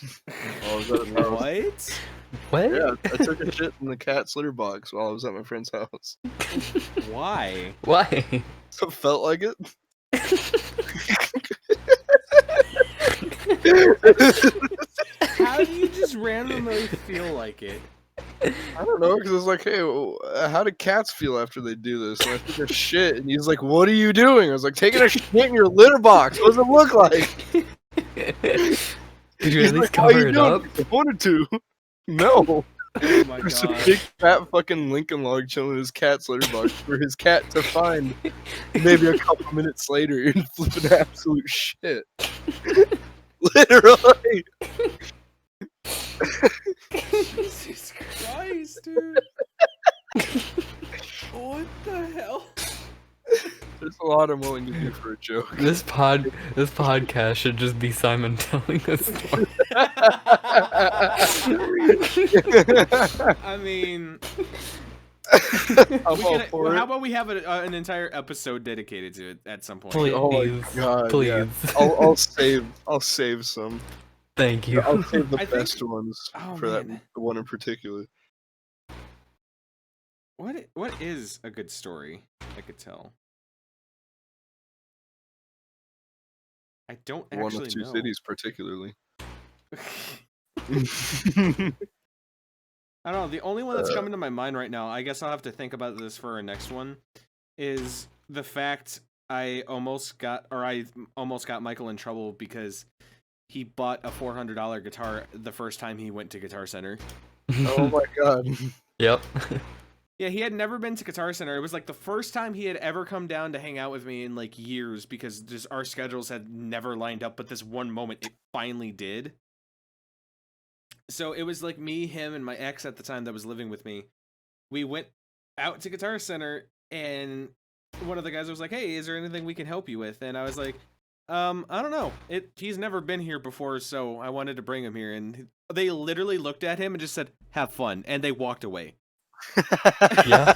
While I was at his house. What? What? Yeah, I took a shit in the cat's litter box while I was at my friend's house. Why? Why? So it felt like it. How do you just randomly feel like it? I don't know, because it's like, hey, how do cats feel after they do this? And I took a shit, and he's like, what are you doing? I was like, taking a shit in your litter box. What does it look like? Did you He's at least like, "How you cover it doing?" up? I wanted to. No. Oh my There's a god. big fat fucking Lincoln log chilling in his cat's litter box for his cat to find maybe a couple minutes later and flipping absolute shit. Literally. Jesus Christ, dude. What the hell? There's a lot I'm willing to do for a joke. This podcast should just be Simon telling us story. I mean, I'm all for how it. about we have an entire episode dedicated to it at some point? Please, Oh my god, please. yeah. I'll save some. Thank you. I'll save the I think- best ones Oh, for that man. one in particular. What is a good story I could tell? I don't One actually of two know. cities particularly. I don't know. The only one that's coming to my mind right now, I guess I'll have to think about this for our next one, is the fact I almost got Michael in trouble because he bought a $400 guitar the first time he went to Guitar Center. Oh my god. Yep. Yeah, he had never been to Guitar Center. It was like the first time he had ever come down to hang out with me in like years because just our schedules had never lined up, but this one moment it finally did. So it was like me, him, and my ex at the time that was living with me. We went out to Guitar Center, and one of the guys was like, "Hey, is there anything we can help you with?" And I was like, I don't know. He's never been here before, so I wanted to bring him here." And they literally looked at him and just said, "Have fun," and they walked away. Yeah.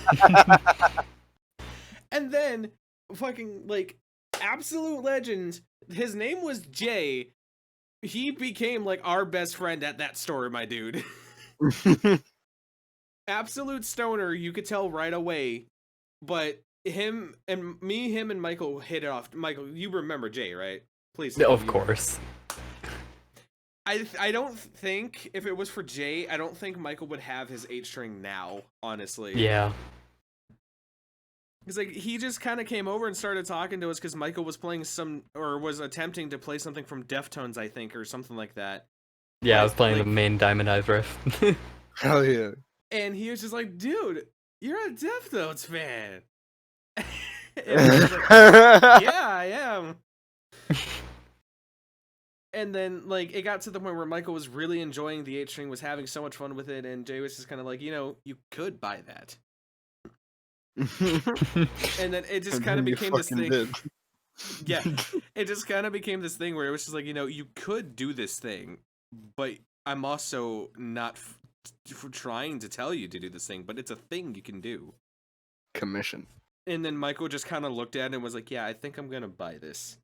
And then, fucking, like, absolute legend, his name was Jay. He became, like, our best friend at that store, my dude. Absolute stoner, you could tell right away. But him and Michael hit it off. Michael, you remember Jay, right? Please. Of course. I don't think, if it was for Jay, I don't think Michael would have his 8-string now, honestly. Yeah. Because, like, he just kind of came over and started talking to us because Michael was playing was attempting to play something from Deftones, I think, or something like that. Yeah, I was playing like- the main Diamond Eyes riff. Hell yeah. And he was just like, "Dude, you're a Deftones fan." And I was like, "Yeah, I am." And then, like, it got to the point where Michael was really enjoying the 8-string, was having so much fun with it, and Jay was just kind of like, you could buy that. And then it just And kind of then you became this fucking thing. did. Yeah, it just kind of became this thing where it was just like, you could do this thing, but I'm also not trying to tell you to do this thing, but it's a thing you can do. Commission. And then Michael just kind of looked at it and was like, "Yeah, I think I'm gonna buy this."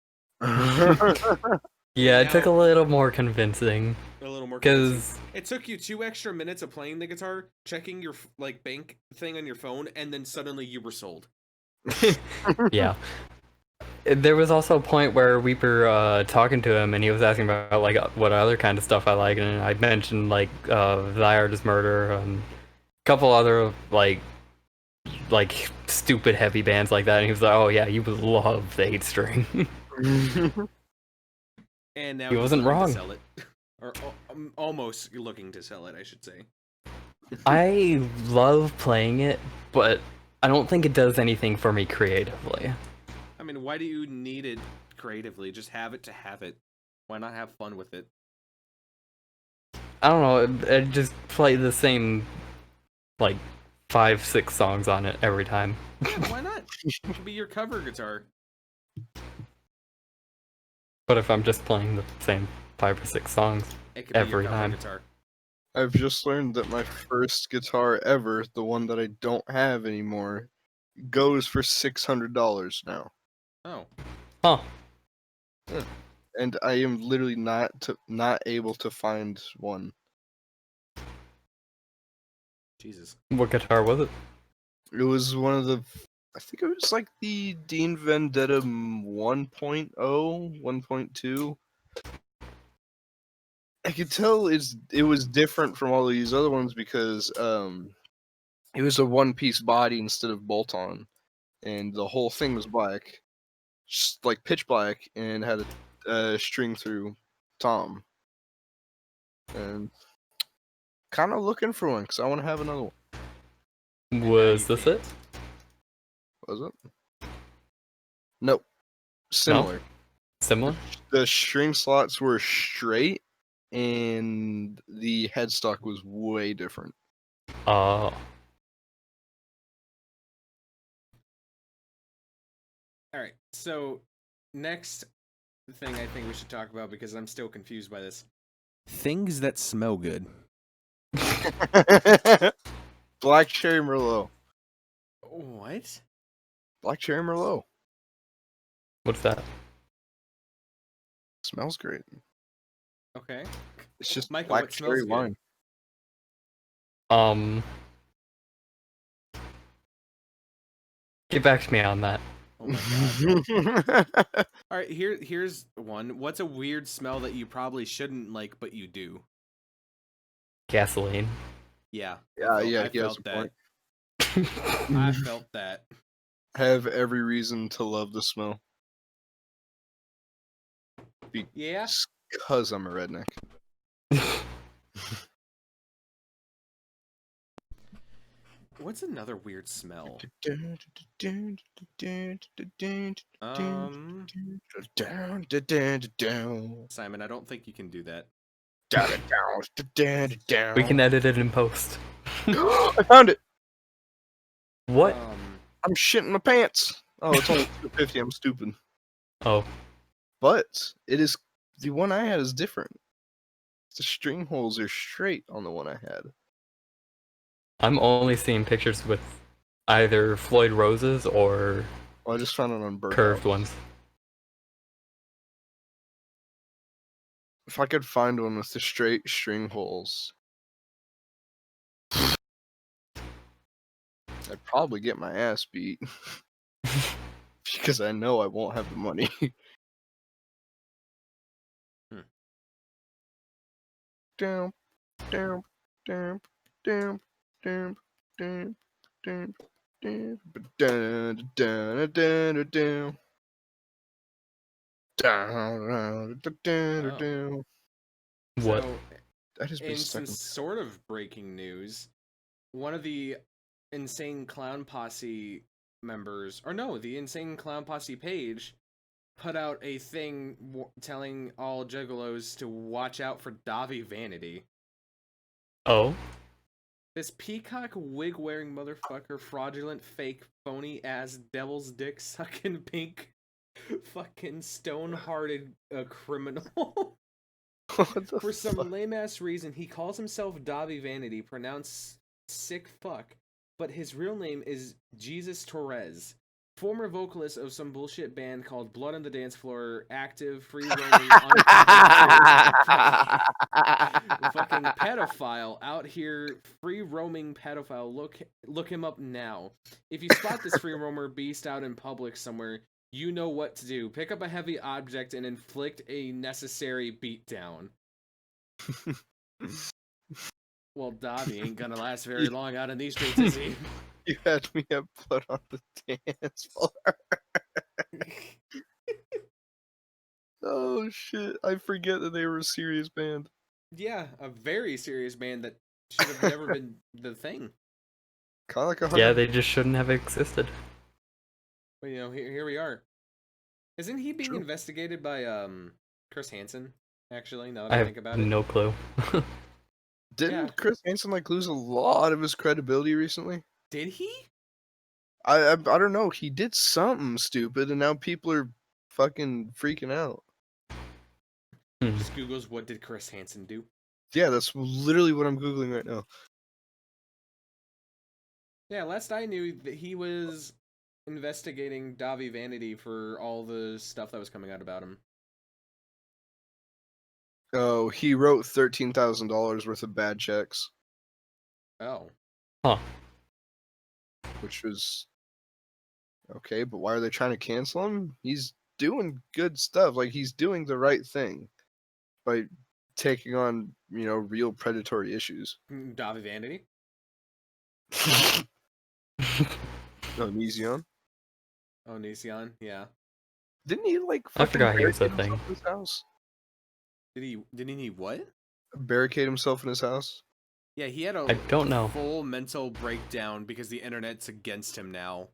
Yeah, it took a little more convincing. A little more because it took you 2 extra minutes of playing the guitar, checking your like bank thing on your phone, and then suddenly you were sold. yeah. There was also a point where we were talking to him, and he was asking about like what other kind of stuff I like, and I mentioned like Thy Art Is Murder, a couple other like stupid heavy bands like that, and he was like, "Oh yeah, you would love the 8-string." And now he he's wasn't looking wrong. to sell it, or almost looking to sell it, I should say. I love playing it, but I don't think it does anything for me creatively. I mean, why do you need it creatively? Just have it to have it. Why not have fun with it? I don't know. I just play the same, like 5-6 songs on it every time. Yeah, why not? It could be your cover guitar. But if I'm just playing the same 5 or 6 songs It could be every your cover time. guitar. I've just learned that my first guitar ever, the one that I don't have anymore, goes for $600 now. Oh. Huh. Yeah. And I am literally not able to find one. Jesus. What guitar was it? It was one of the, I think it was like the Dean Vendetta 1.0, 1.2. I could tell it was different from all these other ones because it was a one-piece body instead of bolt-on, and the whole thing was black, just like pitch black, and had a string through tom. And kind of looking for one because I want to have another one. Was this it? Was it? Nope. Similar. No? Similar? The string slots were straight, and the headstock was way different. All right. So, next thing I think we should talk about, because I'm still confused by this. Things that smell good. Black Cherry Merlot. What? Black Cherry Merlot. What's that? Smells great. Okay. It's just Michael, black what smells cherry good? wine. Get back to me on that. Oh my god. All right, here's one. What's a weird smell that you probably shouldn't like, but you do? Gasoline. Yeah. Yeah, I he has felt a that. point. I felt that. Have every reason to love the smell. Yeah. Because I'm a redneck. What's another weird smell? Simon, I don't think you can do that. We can edit it in post. I found it. What? I'm shitting my pants. Oh, it's only 250. I'm stupid. Oh. But it is the one I had is different. The string holes are straight on the one I had. I'm only seeing pictures with either Floyd Roses or I just found it on Bird curved House. ones. If I could find one with the straight string holes, I'd probably get my ass beat. Because I know I won't have the money. Down, down, down, down, down, down, down, down, down, down, down, down. Down. What? So, That has been in some stuck. sort of breaking news, one of the Insane Clown Posse members, or no, the Insane Clown Posse page put out a thing telling all juggalos to watch out for Davi Vanity. Oh? This peacock wig wearing motherfucker, fraudulent, fake, phony ass, devil's dick sucking pink, fucking stone hearted criminal. For some lame ass reason, he calls himself Davi Vanity, pronounced sick fuck, but his real name is Jesus Torres. former vocalist of some bullshit band called Blood on the Dance Floor, active, free roaming, fucking pedophile out here, free roaming pedophile. Look him up now. If you spot this free roamer beast out in public somewhere, you know what to do. Pick up a heavy object and inflict a necessary beatdown. Well, Dobby ain't gonna last very long out in these streets, is he? You had me at Blood on the Dance Floor. Oh shit! I forget that they were a serious band. Yeah, a very serious band that should have never been the thing. Kind of like Yeah, they just shouldn't have existed. But here we are. Isn't he being True. investigated by Chris Hansen? Actually, now that I I have think about it. no clue. Didn't Yeah. Chris Hansen like lose a lot of his credibility recently? Did he? I don't know. He did something stupid, and now people are fucking freaking out. Just Google's what did Chris Hansen do? Yeah, that's literally what I'm googling right now. Yeah, last I knew that he was investigating Davi Vanity for all the stuff that was coming out about him. Oh, he wrote $13,000 worth of bad checks, Oh. Huh. which was okay. But why are they trying to cancel him? He's doing good stuff. Like he's doing the right thing by taking on real predatory issues. Davi Vanity? No, Nezion. Oh, Nesion, yeah. Didn't he like? I forgot he was a barricade thing. himself in his house? Didn't he what? Barricade himself in his house. Yeah, he had a I don't know. full mental breakdown because the internet's against him now.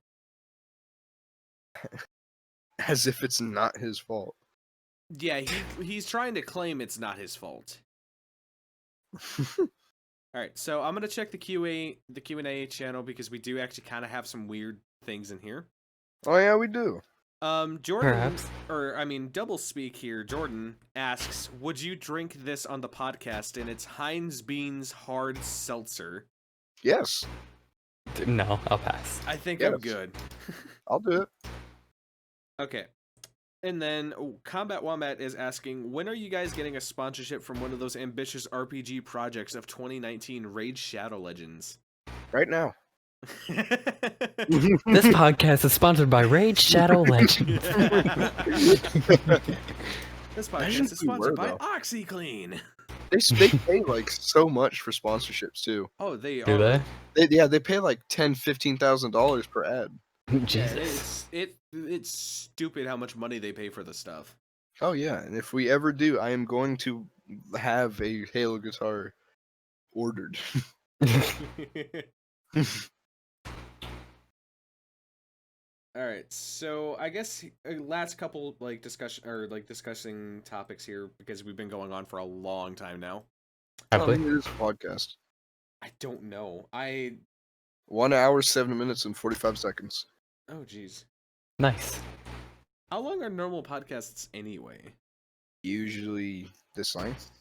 As if it's not his fault. Yeah, he's trying to claim it's not his fault. All right, so I'm gonna check the Q&A channel because we do actually kind of have some weird things in here. Oh yeah, we do. Jordan, Perhaps. Double Speak here. Jordan asks, "Would you drink this on the podcast?" And it's Heinz Beans Hard Seltzer. Yes, No, I'll pass. I think Yes. I'm good. I'll do it. Okay. And then Combat Wombat is asking, when are you guys getting a sponsorship from one of those ambitious RPG projects of 2019 Raid Shadow Legends? Right now. This podcast is sponsored by Raid Shadow Legends. This Imagine podcast is if we sponsored were, by though. OxyClean. They pay like so much for sponsorships too. Oh, they Do are. they? They pay like $10,000-$15,000 per ad. Yeah, Jesus. it's stupid how much money they pay for the stuff. Oh yeah, and if we ever do, I am going to have a Halo guitar ordered. All right, so I guess last couple discussing topics here because we've been going on for a long time now. How Probably. long is this podcast? I don't know. 1 hour, 7 minutes, and 45 seconds. Oh geez. Nice. How long are normal podcasts anyway? Usually this length.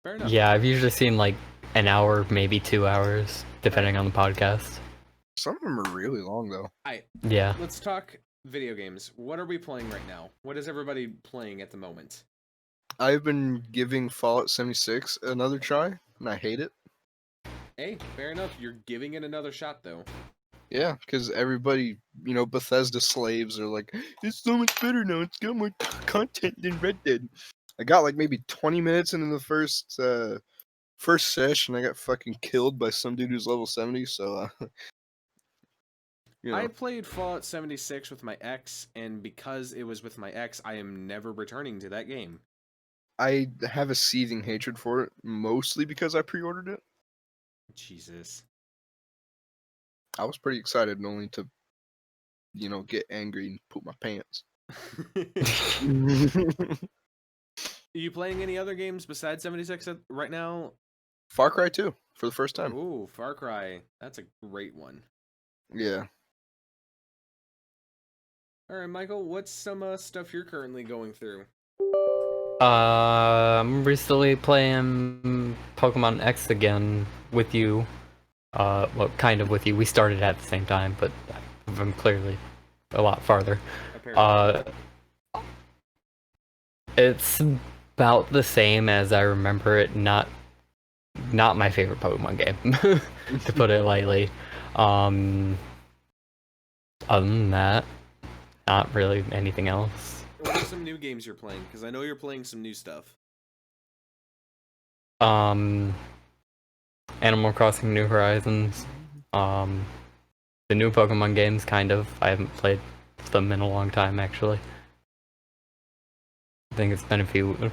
Fair enough. Yeah, I've usually seen like an hour, maybe 2 hours, depending on the podcast. Some of them are really long though. Yeah. Let's talk video games. What are we playing right now? What is everybody playing at the moment? I've been giving Fallout 76 another try, and I hate it. Hey, fair enough. You're giving it another shot though. Yeah, because everybody, Bethesda slaves are like, it's so much better now. It's got more content than Red Dead. I got like maybe 20 minutes into the first session. I got fucking killed by some dude who's level 70. So, I played Fallout 76 with my ex, and because it was with my ex, I am never returning to that game. I have a seething hatred for it, mostly because I pre-ordered it. Jesus. I was pretty excited, only to, get angry and poop my pants. Are you playing any other games besides 76 right now? Far Cry 2 for the first time. Ooh, Far Cry. That's a great one. Yeah. All right, Michael, what's some stuff you're currently going through? I'm recently playing Pokemon X again with you. Well, kind of with you. We started at the same time, but I'm clearly a lot farther. Apparently. It's about the same as I remember it. Not my favorite Pokemon game, to put it lightly. Other than that, not really anything else. What are some new games you're playing? Because I know you're playing some new stuff. Animal Crossing New Horizons. The new Pokemon games, kind of. I haven't played them in a long time, actually. I think it's been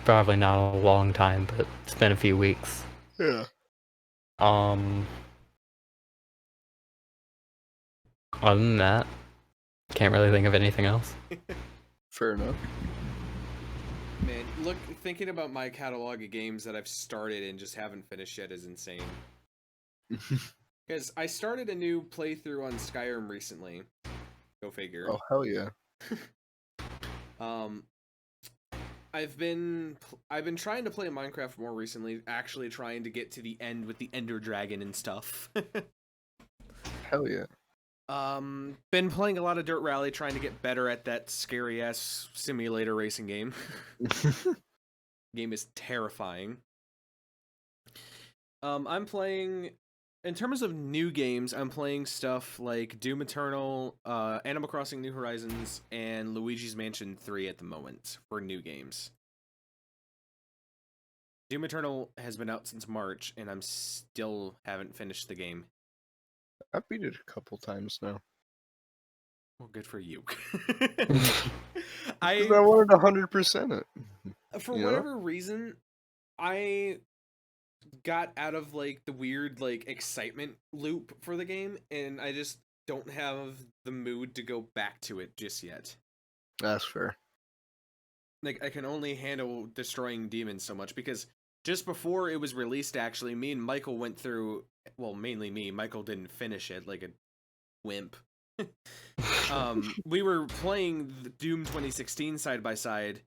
probably not a long time, but it's been a few weeks. Yeah. Other than that, can't really think of anything else. Fair enough. Man, look, thinking about my catalog of games that I've started and just haven't finished yet is insane. Because I started a new playthrough on Skyrim recently. Go figure. Oh, hell yeah. I've been trying to play Minecraft more recently, actually trying to get to the end with the Ender Dragon and stuff. Hell yeah. Been playing a lot of Dirt Rally, trying to get better at that scary ass simulator racing game. Game is terrifying. I'm playing, in terms of new games, I'm playing stuff like Doom Eternal, Animal Crossing New Horizons, and Luigi's Mansion 3 at the moment for new games. Doom Eternal has been out since March, and I'm still haven't finished the game. I beat it a couple times now. Well, good for you. I wanted 100% it. For whatever reason, I got out of like the weird like excitement loop for the game, and I just don't have the mood to go back to it just yet. That's fair. Like, I can only handle destroying demons so much, because just before it was released, actually, me and Michael went through, well, mainly me, Michael didn't finish it like a wimp. We were playing the Doom 2016 side by side,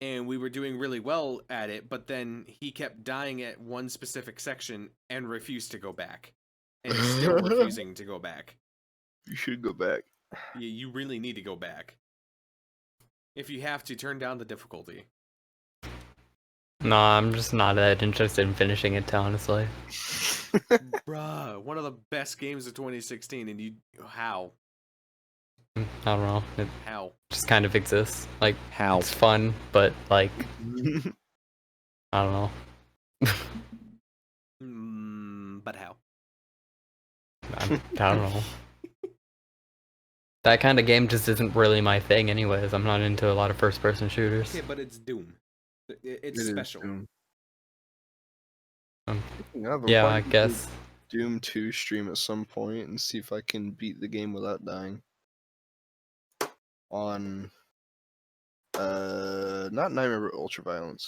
and we were doing really well at it, but then he kept dying at one specific section and refused to go back. And is still refusing to go back. You should go back. Yeah, you really need to go back. If you have to, turn down the difficulty. No, I'm just not that interested in finishing it, honestly. Bruh, one of the best games of 2016, and you... How? I don't know. It How? just kind of exists. Like, How? it's fun, but, like, I don't know. But how? I don't know. That kind of game just isn't really my thing anyways. I'm not into a lot of first-person shooters. Okay, but it's Doom. It's It is special. Doom. Yeah, I guess. Doom 2 stream at some point and see if I can beat the game without dying. On not Nightmare but Ultraviolence.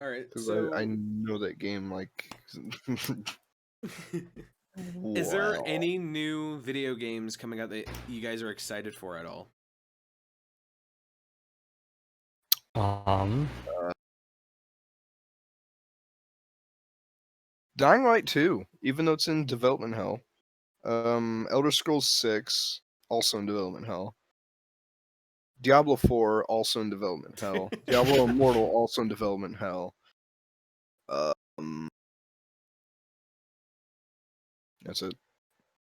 Alright, Because so... I know that game like Is there any new video games coming out that you guys are excited for at all? Dying Light 2, even though it's in development hell. Elder Scrolls 6, also in development hell. Diablo 4, also in development hell. Diablo Immortal, also in development hell. That's it.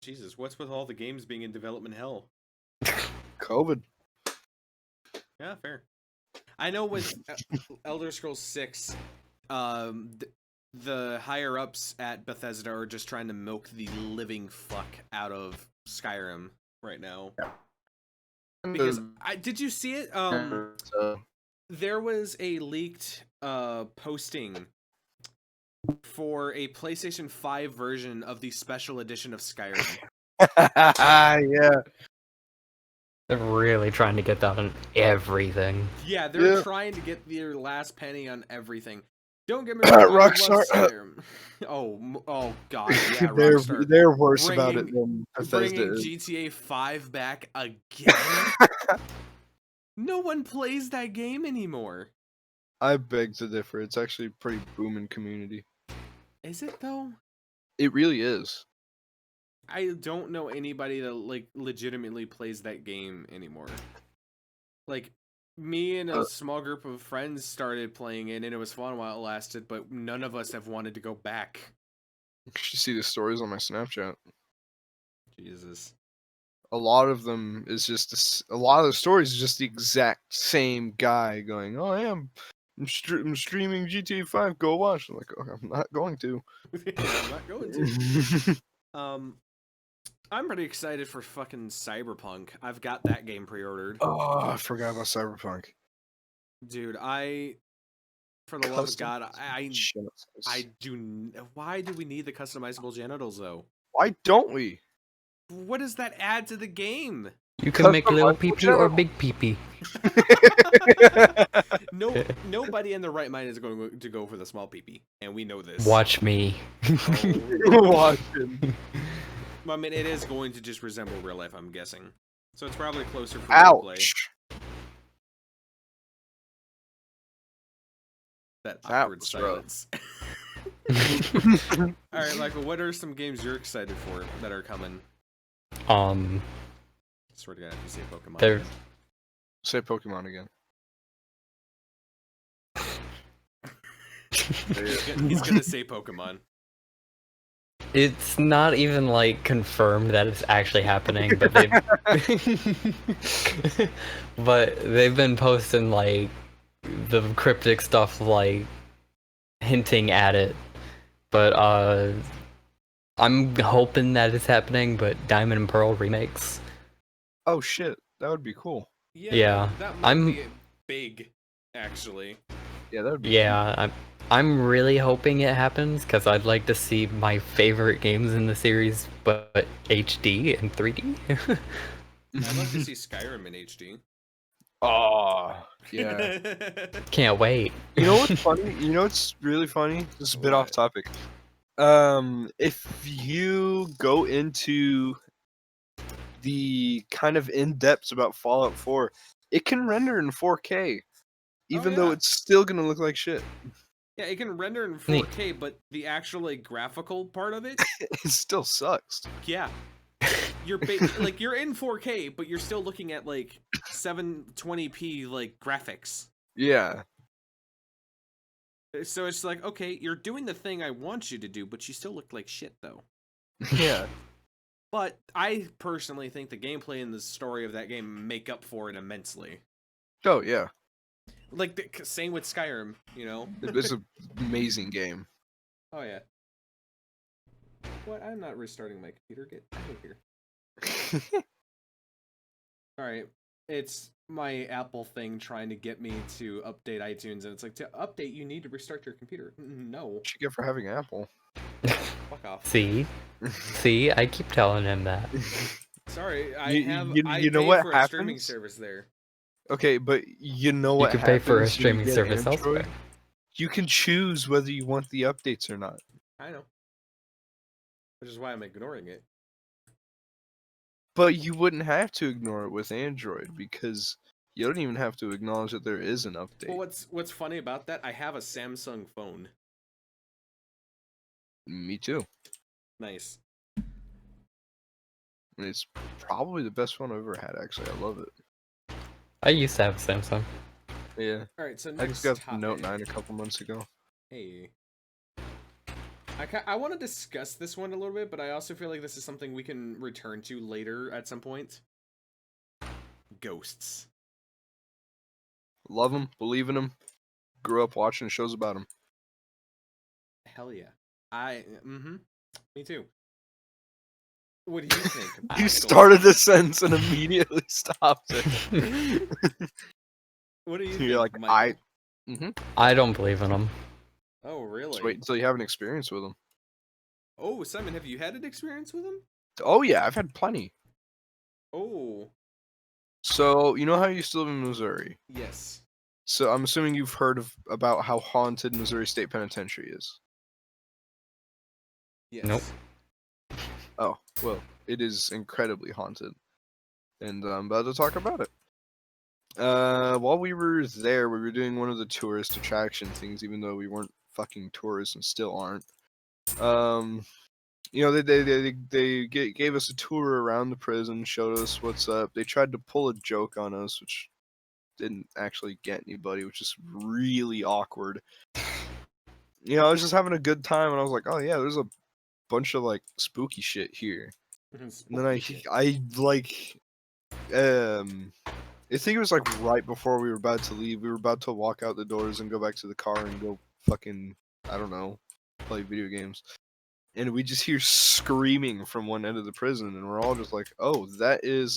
Jesus, what's with all the games being in development hell? COVID. Yeah, fair. I know with Elder Scrolls 6, the higher ups at Bethesda are just trying to milk the living fuck out of Skyrim right now. Because did you see it? There was a leaked posting for a PlayStation 5 version of the special edition of Skyrim. Yeah. They're really trying to get that on everything. Yeah, they're trying to get their last penny on everything. Don't get me wrong, Rockstar. Oh god, yeah, Rockstar. They're worse about it than Bethesda bringing is. GTA 5 back again. No one plays that game anymore. I beg to differ. It's actually a pretty booming community. Is it though? It really is. I don't know anybody that like legitimately plays that game anymore. Like me and a small group of friends started playing it, and it was fun while it lasted, but none of us have wanted to go back. You should see the stories on my Snapchat. Jesus. A lot of them is just a lot of the stories is just the exact same guy going, "Oh, I'm streaming GTA 5. Go watch." I'm like, oh, I'm not going to. I'm not going to. I'm pretty excited for fucking Cyberpunk. I've got that game pre-ordered. Oh, I forgot about Cyberpunk. Dude, for the love of God, I do. Why do we need the customizable genitals though? Why don't we? What does that add to the game? You can make little pee-pee or big pee-pee. No, nobody in their right mind is going to go for the small pee-pee, and we know this. Watch me. Watch him. I mean, it is going to just resemble real life, I'm guessing. So it's probably closer for gameplay. Ouch. That awkward was silence. Alright, Michael, what are some games you're excited for that are coming? Swear to God, if you say Pokemon. There. Say Pokemon again. He's gonna say Pokemon. It's not even like confirmed that it's actually happening, but they've been posting like the cryptic stuff, like hinting at it. But I'm hoping that it's happening. But Diamond and Pearl remakes. Oh shit, that would be cool. Yeah, that might be big, actually. Yeah, that would be. Yeah, I'm really hoping it happens because I'd like to see my favorite games in the series, but HD and 3D. I'd love to see Skyrim in HD. Oh, yeah. Can't wait. You know what's funny? You know what's really funny? This is a bit off topic. If you go into the kind of in-depth about Fallout 4, it can render in 4K, even though it's still gonna look like shit. Yeah, it can render in 4K, but the actual like graphical part of it, it still sucks. Yeah, you're like you're in 4K, but you're still looking at like 720p like graphics. Yeah. So it's like, okay, you're doing the thing I want you to do, but you still look like shit though. Yeah. But I personally think the gameplay and the story of that game make up for it immensely. Oh yeah. Like same with Skyrim, you know. It's an amazing game. Oh yeah. What? I'm not restarting my computer. Get out of here. All right. It's my Apple thing trying to get me to update iTunes, and it's like, to update, you need to restart your computer. No. What you get for having Apple? Fuck off. See, I keep telling him that. Sorry, I you know pay what for happens? a streaming service there. Okay, but you know what? You can pay for a streaming service elsewhere. You can choose whether you want the updates or not. I know. Which is why I'm ignoring it. But you wouldn't have to ignore it with Android because you don't even have to acknowledge that there is an update. Well, what's funny about that? I have a Samsung phone. Me too. Nice. It's probably the best phone I've ever had. Actually, I love it. I used to have a Samsung. Yeah. All right, so I just got the Note 9 a couple months ago. Hey. I want to discuss this one a little bit, but I also feel like this is something we can return to later at some point. Ghosts. Love them, believe in them. Grew up watching shows about them. Hell yeah. Me too. What do you think? You started the sentence and immediately stopped it. What do you think? You're like, Michael? I don't believe in them. Oh, really? Just wait until you have an experience with them. Oh, Simon, have you had an experience with them? Oh yeah, I've had plenty. Oh. So, you know how you still live in Missouri? Yes. So, I'm assuming you've heard about how haunted Missouri State Penitentiary is. Yes. Nope. Oh, well, it is incredibly haunted. And I'm about to talk about it. While we were there, we were doing one of the tourist attraction things, even though we weren't fucking tourists and still aren't. you know, gave us a tour around the prison, showed us what's up. They tried to pull a joke on us, which didn't actually get anybody, which is really awkward. You know, I was just having a good time, and I was like, oh yeah, there's a bunch of like spooky shit here. And then I think it was like right before we were about to leave. We were about to walk out the doors and go back to the car and go fucking, I don't know, play video games. And we just hear screaming from one end of the prison, and we're all just like, "Oh, that is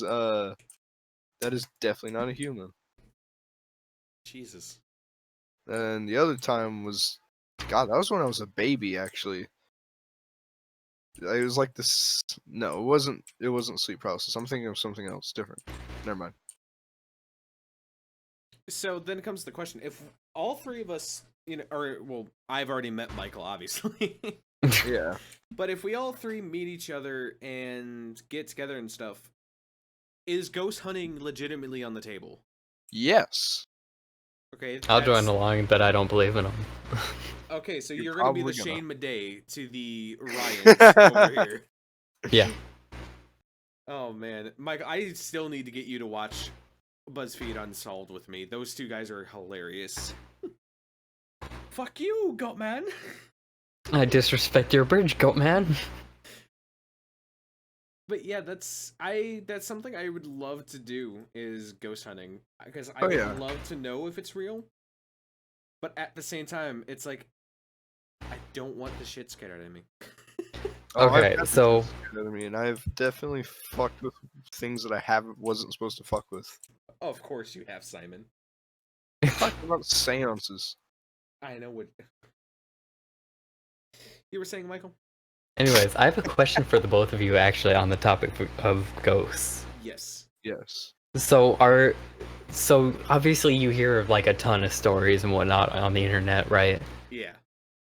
definitely not a human." Jesus. And the other time was, God, that was when I was a baby. Actually, it was like this. No, it wasn't. It wasn't sleep paralysis. I'm thinking of something else different. Never mind. So then comes the question: if all three of us, well, I've already met Michael, obviously. Yeah. But if we all three meet each other and get together and stuff, is ghost hunting legitimately on the table? Yes. Okay. I'll join along, but I don't believe in them. Okay, so you're gonna be the probably Shane Madej to the Ryans over here. Yeah. Oh man, Mike, I still need to get you to watch BuzzFeed Unsolved with me. Those two guys are hilarious. Fuck you, Goat Man. I disrespect your bridge, goat man. But yeah, that's something I would love to do is ghost hunting, because I Oh, would yeah. love to know if it's real. But at the same time, it's like I don't want the shit scared out of me. Oh, I've Okay, got so this out of me, and I've definitely fucked with things that I wasn't supposed to fuck with. Oh, of course you have, Simon. Talking about seances. I know what you were saying, Michael. anyways, I have a question for the both of you actually on the topic of ghosts. Yes. Yes. So obviously you hear of like a ton of stories and whatnot on the internet, right? Yeah.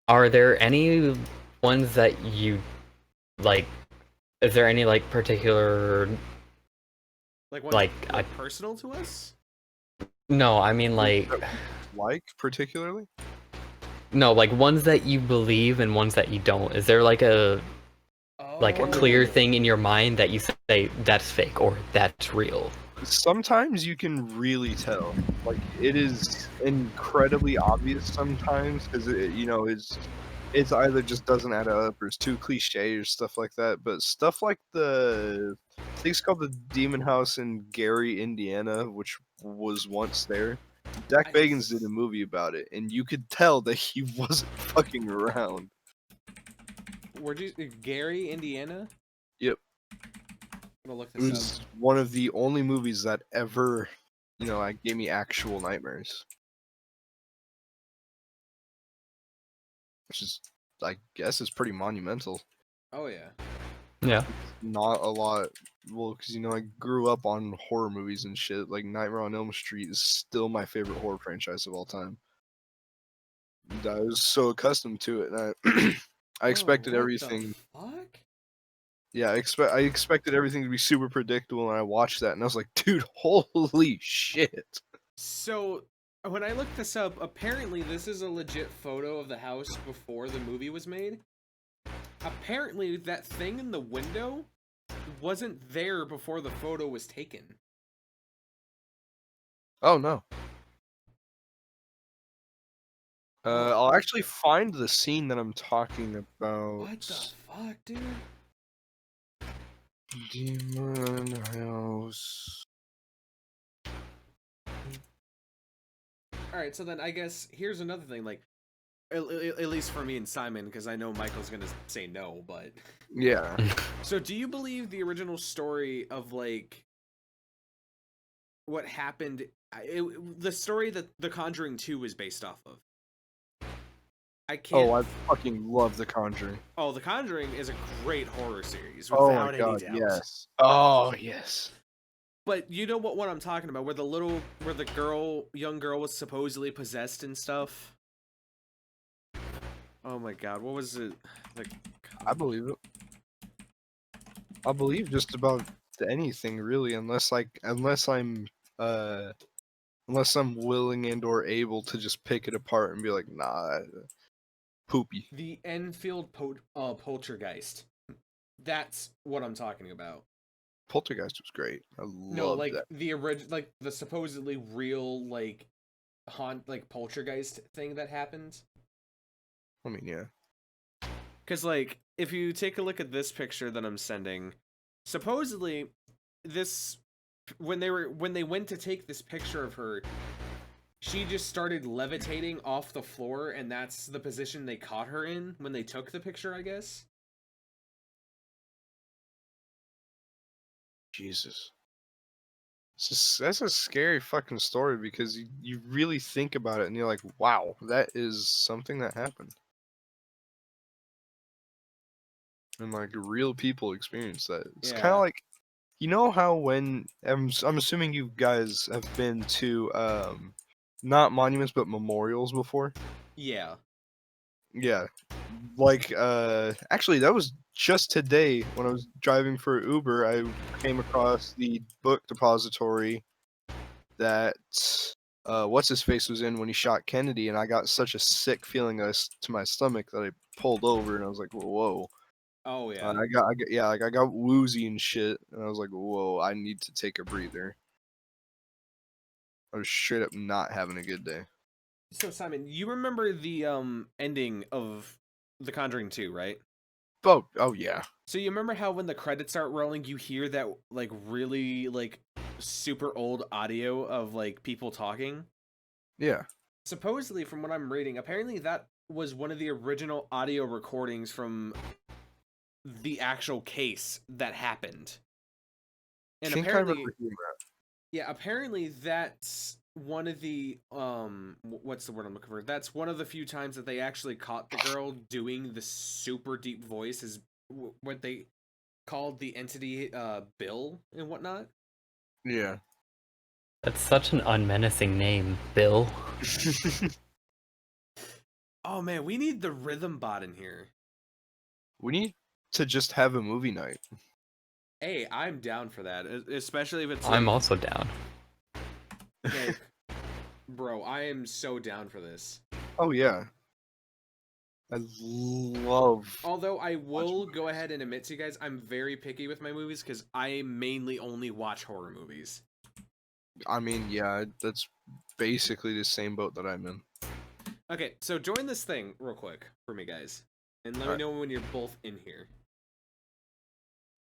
Are there any ones that you like? Is there any like particular Like one like personal to us? No, I mean like particularly? no, like ones that you believe and ones that you don't. Is there like a clear thing in your mind that you say that's fake or that's real? Sometimes you can really tell. Like, it is incredibly obvious sometimes because it's either just doesn't add up or it's too cliche or stuff like that. But stuff like I think it's called the Demon House in Gary, Indiana, which was once there. Dak Bagans did a movie about it, and you could tell that he wasn't fucking around. Where'd you Gary, Indiana? Yep. I'm gonna look It this was up. one of the only movies that ever, like, gave me actual nightmares. Which is, I guess, is pretty monumental. Oh yeah. Yeah. Not a lot. Well, because I grew up on horror movies and shit. Like, Nightmare on Elm Street is still my favorite horror franchise of all time. I was so accustomed to it, and I expected everything. What the fuck? Yeah, I expected everything to be super predictable, and I watched that, and I was like, dude, holy shit. So, when I looked this up, apparently this is a legit photo of the house before the movie was made. Apparently, that thing in the window wasn't there before the photo was taken. Oh, no. I'll actually find the scene that I'm talking about. What the fuck, dude? Demon House. Alright, so then I guess here's another thing, like, at least for me and Simon, because I know Michael's gonna say no, but... Yeah. So do you believe the original story of, like, what happened... the story that The Conjuring 2 was based off of? I can't... Oh, I fucking love The Conjuring. Oh, The Conjuring is a great horror series, Oh without my god, any doubt. yes. Oh, yes. But you know what I'm talking about, where the young girl was supposedly possessed and stuff? Oh my god, what was it? Like, I believe it. I believe just about anything, really, unless I'm willing and or able to just pick it apart and be like, nah, poopy. the Enfield Poltergeist. That's what I'm talking about. Poltergeist was great. I No, loved like that. the original, like the supposedly real, like like poltergeist thing that happened. I mean, yeah. Because like, if you take a look at this picture that I'm sending, supposedly this when they went to take this picture of her, she just started levitating off the floor, and that's the position they caught her in when they took the picture, I guess. Jesus. That's a scary fucking story because you really think about it and you're like, wow, that is something that happened. And like real people experience that. It's kind Yeah. of like, you know how when I'm assuming you guys have been to not monuments but memorials before? Yeah. Yeah. Like actually that was just today when I was driving for Uber, I came across the book depository that what's his face was in when he shot Kennedy, and I got such a sick feeling to my stomach that I pulled over and I was like, whoa. Oh yeah. Yeah, like I got woozy and shit, and I was like, whoa, I need to take a breather. I was straight up not having a good day. So Simon, you remember the ending of The Conjuring 2, right? Oh yeah. So you remember how when the credits start rolling, you hear that like really like super old audio of like people talking? Yeah. Supposedly, from what I'm reading, apparently that was one of the original audio recordings from the actual case that happened. I And think I apparently, remember hearing that. yeah, apparently that's one of the what's the word I'm looking for? That's one of the few times that they actually caught the girl doing the super deep voice, is what they called the entity Bill and whatnot. Yeah. That's such an unmenacing name, Bill. Oh man, we need the rhythm bot in here. We need to just have a movie night. Hey, I'm down for that, especially if it's I'm like, also down. like, bro, I am so down for this. Oh yeah. I love Although I watching will go movies. ahead and admit to you guys, I'm very picky with my movies because I mainly only watch horror movies. I mean, yeah, that's basically the same boat that I'm in. Okay, so join this thing real quick for me, guys, and let me Alright. know when you're both in here.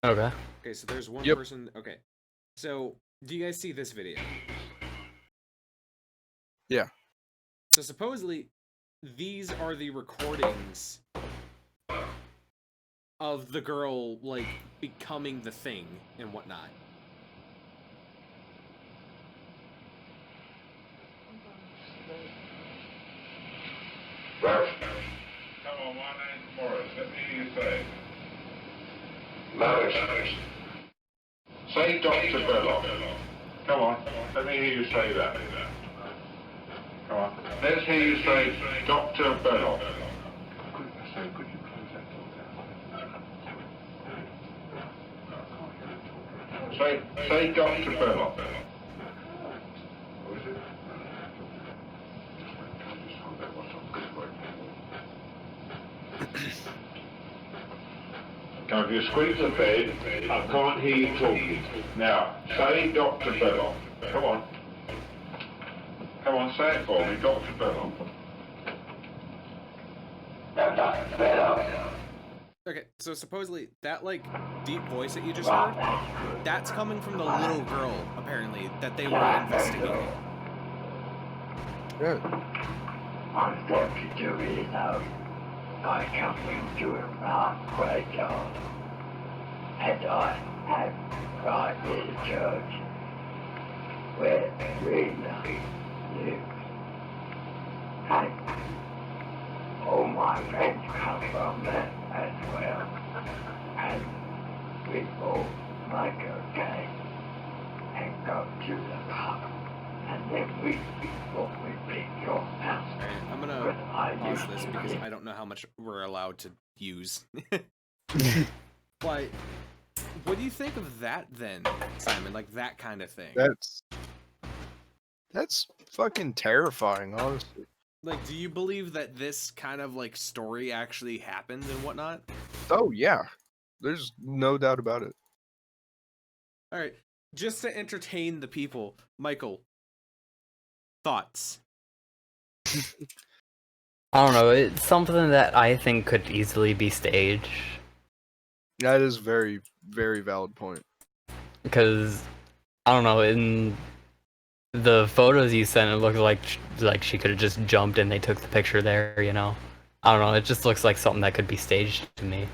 Okay. Okay, so there's one Yep. person. Okay, so do you guys see this video? Yeah. So supposedly, these are the recordings of the girl like becoming the thing and whatnot. Come on, my name's Morris. Let me hear you say. Morris. Say Dr. Belloc. Come on, let me hear you say that. Come on. Let's hear you say Dr. Belloc. Could you close that door down? Say Dr. Belloc. What is it? Now, if you squeeze the bed, I can't hear you talking. Now, say Dr. Belloc. Come on. Come on, say it for me, Dr. Belloc. Dr. Belloc. Okay, so supposedly that like deep voice that you just heard, that's coming from the little girl apparently that they were investigating. Yeah. I'm going to do it now. I come into a round graveyard, and I have right in the church where Rena lives. And all my friends come from there as well. And we all make a game and go to the pub. And then we pick your house. Alright, I'm gonna pause this because I don't know how much we're allowed to use. But what do you think of that then, Simon? Like that kind of thing? That's fucking terrifying, honestly. Like, do you believe that this kind of like story actually happened and whatnot? Oh yeah. There's no doubt about it. All right, just to entertain the people, Michael. Thoughts? I don't know. It's something that I think could easily be staged. That is very, very valid point. Because I don't know. In the photos you sent, it looked like she could have just jumped and they took the picture there. You know. I don't know. It just looks like something that could be staged to me.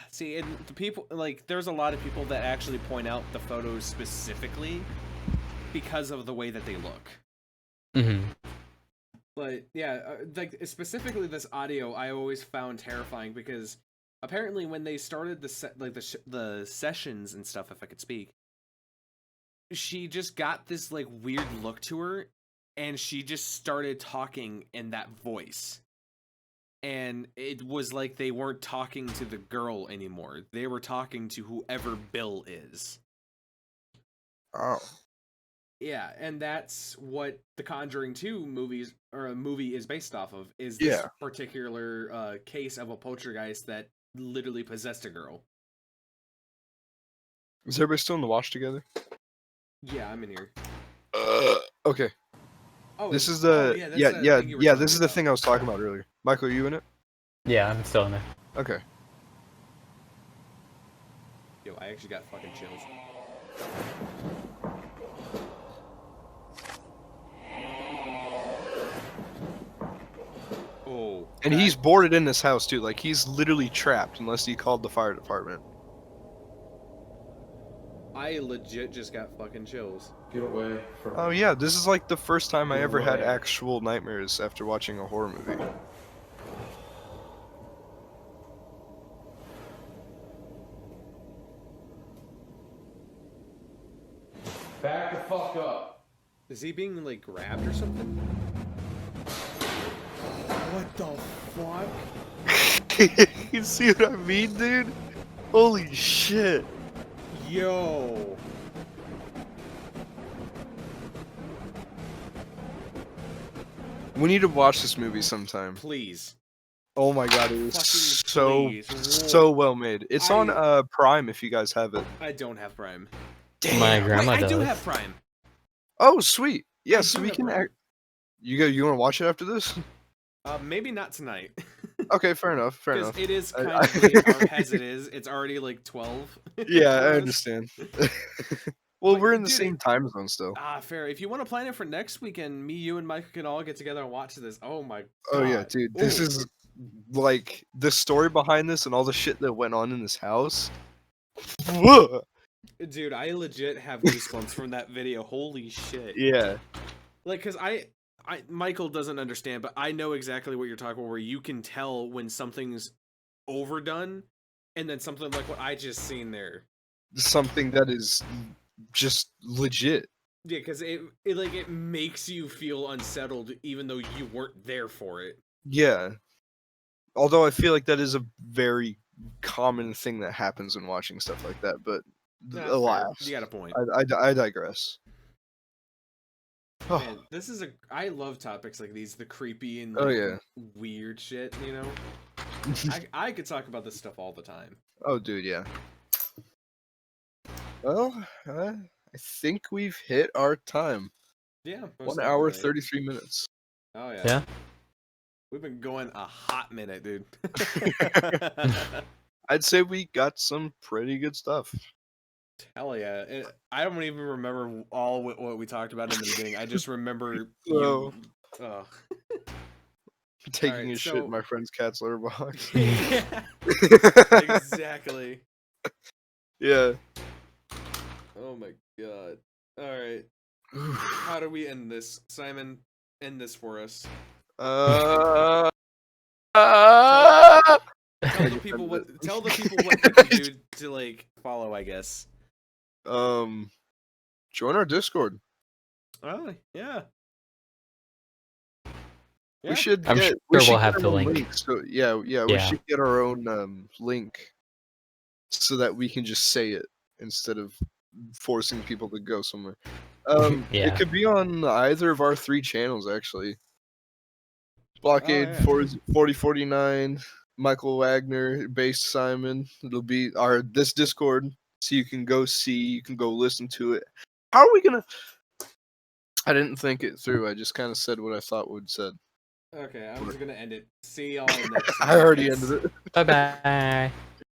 See, and the people there's a lot of people that actually point out the photos specifically because of the way that they look. Mm-hmm. But yeah, specifically this audio, I always found terrifying because apparently when they started the sessions and stuff, if I could speak, she just got this weird look to her, and she just started talking in that voice. And it was like they weren't talking to the girl anymore. They were talking to whoever Bill is. Oh. Yeah, and that's what the Conjuring 2 movie is based off of, is this particular case of a poltergeist that literally possessed a girl. Is everybody still in the watch together? Yeah, I'm in here. Okay. Oh, this is the this is the about. thing I was talking about earlier. Michael, are you in it? Yeah, I'm still in there. Okay. Yo, I actually got fucking chills. Oh. And he's boarded in this house too. Like, he's literally trapped unless he called the fire department. I legit just got fucking chills. Get away from Oh yeah, this is like the first time I ever had actual nightmares after watching a horror movie. Back the fuck up. Is he being grabbed or something? What the fuck? You see what I mean, dude? Holy shit. Yo. We need to watch this movie sometime. Please. Oh my god, it is Fucking so well made. It's on Prime if you guys have it. I don't have Prime. Damn. My grandma Wait, does. I do have Prime. Oh, sweet. Yeah, I so do we have can Prime. You want to watch it after this? Maybe not tonight. Okay, fair enough. Fair Because enough. it is I- kind of late as it is. It's already 12. Yeah, I for us. understand. Well, But, we're in the dude, same time zone still. Fair. If you want to plan it for next weekend, me, you, and Michael can all get together and watch this. Oh my god. Oh yeah, dude. This Ooh. is like the story behind this and all the shit that went on in this house. Whoa! Dude, I legit have goosebumps from that video. Holy shit. Yeah. Cause Michael doesn't understand, but I know exactly what you're talking about, where you can tell when something's overdone and then something like what I just seen there. Something that is just legit. Yeah, because it makes you feel unsettled even though you weren't there for it. Yeah. Although I feel like that is a very common thing that happens when watching stuff like that, but Nah, alas. fair. You got a point. I digress. Man, I love topics like these, the creepy and Oh, yeah. weird shit, you know? I could talk about this stuff all the time. Oh, dude, yeah. Well, I think we've hit our time. Yeah. 1 hour, definitely. 33 minutes. Oh, yeah. Yeah. We've been going a hot minute, dude. I'd say we got some pretty good stuff. Hell yeah. I don't even remember all what we talked about in the beginning. I just remember So- you... Oh. Taking Alright, a shit so- in my friend's cat's litter box. Yeah, exactly. Yeah. Oh my god. Alright. How do we end this? Simon, end this for us. Uh, Tell the people what they can do to follow, I guess. Join our Discord. Oh, yeah. We should I'm get, sure we should we'll get have our the own link. So we Yeah. should get our own link so that we can just say it instead of forcing people to go somewhere. Yeah. It could be on either of our 3 channels actually. Blockade Oh, yeah. 4049 Michael Wagner, Bass Simon. It'll be this Discord, so you can go see, you can go listen to it. How are we gonna? I didn't think it through. I just kind of said what I thought would said. Okay, I'm just gonna end it. See y'all next time. I already ended it. Bye bye.